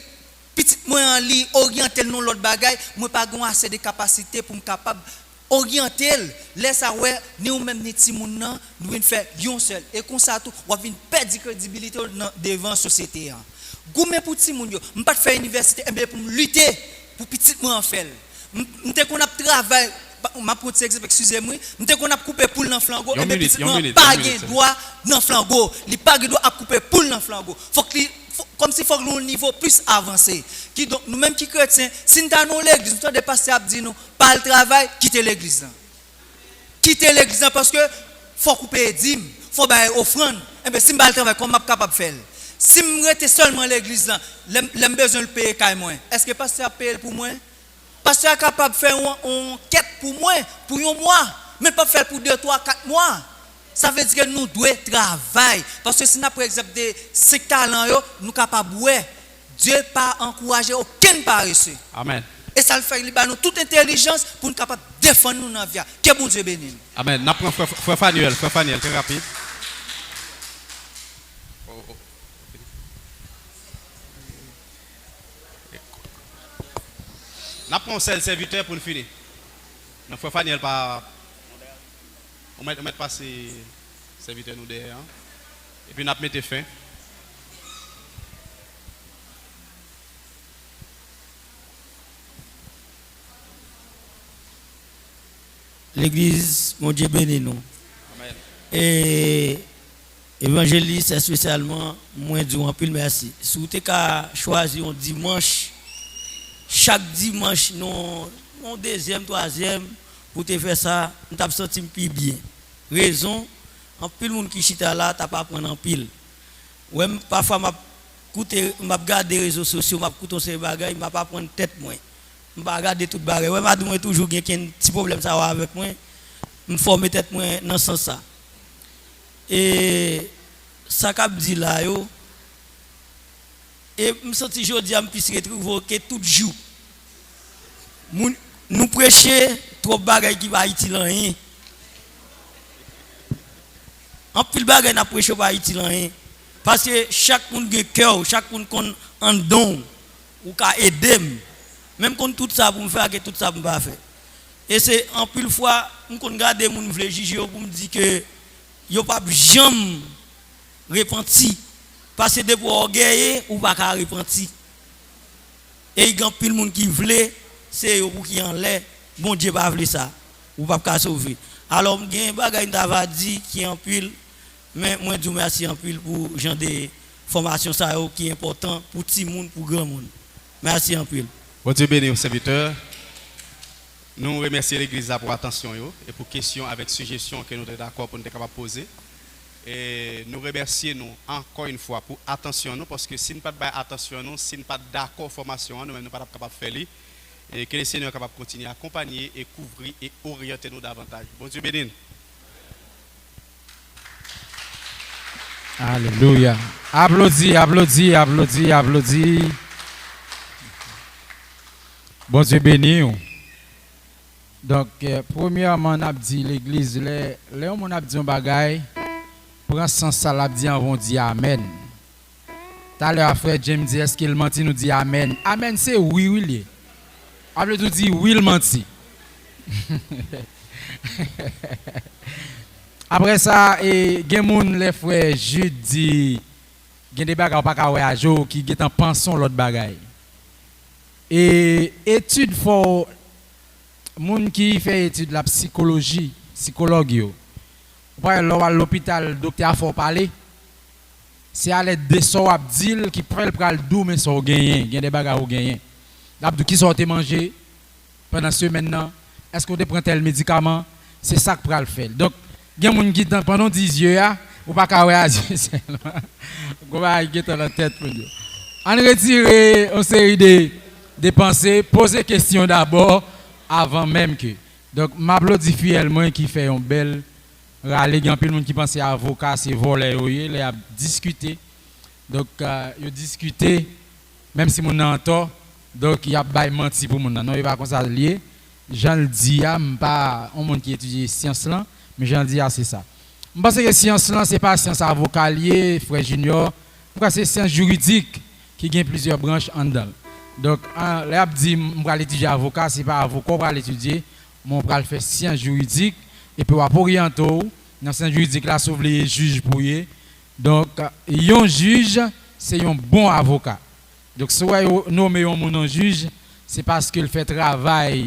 petit moi en li orienter non l'autre bagaille, moi pas gon assez de capacité pour me capable orienter laisse ça ouais ni ou même ni ti moun nan nous vinn faire yon seul et comme ça tout on vinn perdre crédibilité devant société. Goumé pour ti moun yo, me pas faire université mais pour lutter pour petit moi en faire. M'te qu'on a travail m'a pour exemple excusez-moi, m'te qu'on a coupé poule dans flango et petit moi pas gain droit dans flango, li pas gain droit à couper poule dans flango. Faut que comme si faut un niveau plus avancé. Qui donc nous même qui chrétiens, si nous dans l'église, nous de passer à dire nous pas le travail, quitter l'église. Quitter l'église parce que faut couper dîme, faut bailler offrande. Et ben si me pas le travail comment capable faire? Si me rester seulement l'église là, l'aime besoin le payer caille moi. Est-ce que pasteur paye pour moi? Pasteur capable de faire une quête pour moi pour un mois, mais pas faire pour 2 3 4 mois. Ça veut dire que nous devons travailler. Parce que si nous avons par exemple des 5 talents, nous sommes capables de voir. Dieu pas encourager aucun paresseux. Amen. Et ça le fait, il nous toute intelligence pour nous capables de défendre nous dans la vie. Que bon Dieu bénisse. Amen. Nous prenons frère Fanuel, très rapide. N'a pas un seul serviteur pour nous finir. Notre frère Faniel pas. On met passer serviteur nous derrière. Et puis nous mettons fin. L'église, mon Dieu béni nous. Et évangéliste, spécialement, moi, je vous pile merci. Si vous avez choisi un dimanche, chaque dimanche, non deuxième, troisième, pour te faire ça, nous t'avons senti plus bien. Raison, en pile monde qui chita là, t'as pas prendre en pile. Ouais, parfois m'a regarder les réseaux sociaux, m'a écouté ces bagages, m'a pas prendre tête moi. M'a regarder tout bagages. Ouais, m'a dit toujours qu'il y a un petit problème ça va avec moi. Me former tête moi dans ce sens ça. Et ça qu'a dit là yo et me senti jodi am puisse retrouver que tout jour nous prêcher trop bagages qui va Haïti rien. En pile bagay n'a prêché pas Haïti rien parce que chaque monde a cœur, chaque monde qu'on en don ou ka aider même quand tout ça pour me faire que tout ça pour pas faire. Et c'est en pile fois on qu'on garder moun vle juger pour me dire que yo pas jamais repenti parce que de pour orgueil ou pas ka repenti. Et il y a pile monde qui veut c'est eux qui en l'air bon Dieu pas veut ça ou pas ka sauver. Alors gain bagay t'ava dit qui en pile mais moi je merci en pile pour genre de formation ça qui est important pour petit monde pour grand monde. Merci en pile. Bon Dieu béni aux serviteurs. Nous remercions l'église pour l'attention et pour questions avec suggestions que nous sommes d'accord pour nous capables de poser. Et nous remercions encore une fois pour attention parce que si nous n'avons pas attention, si nous n'avons pas d'accord formation, nous ne sommes pas capables de faire. Et que le Seigneur est capable de continuer à accompagner et couvrir et orienter nous davantage. Bon Dieu béni. Alléluia. Applaudis, applaudis, applaudis, applaudis. Bon Dieu béni. Donc, premièrement, on a dit l'église, les hommes ont dit un bagay, prend sens ça, l'a dit, on dit Amen. Tout à l'heure, frère James dit, est-ce qu'il mentit, nous dit Amen. Amen, c'est oui, oui. Après tout, dit oui, il mentit. Après ça, il y a les frères Jude dit, il y a des bagages pas jour qui sont en pension l'autre bagay. Et étude for moun qui fait étude la psychologie, psychologue yo. À l'hôpital docteur faut parler. C'est à l'aide de so abdil qui prend le dou mais so gagner, gagne des bagages ou gagner. L'abdou qui sortait manger pendant semaine nan, est-ce qu'on te prend tel médicament, c'est ça que pral faire. Donc il y a moun qui pendant 10 yeux ou pas ka wè seulement. Go va dans la tête pour Dieu. On retire une série de pensées, poser question d'abord avant même que. Donc m'applaudis fièrement qui fait un bel râler grand pile monde qui pense à avocat c'est voler il a discuté. Donc il discuté même si mon en tort donc il a pas menti pour mon non il va comme ça lié. Jean le dit pas un monde qui étudie science là mais Jean le dit c'est ça. Je pense que science là c'est pas science avocat lié frère junior, c'est science juridique qui gagne plusieurs branches en dedans. Donc, là, je dis, je vais étudier avocat, ce n'est pas avocat, je vais l'étudier, je vais faire sciences juridiques, et puis je vais orienter dans sciences juridiques, là, sauver les juges pour eux. Donc, un juge, c'est un bon avocat. Donc, si vous nommez un juge, c'est parce qu'il fait travail,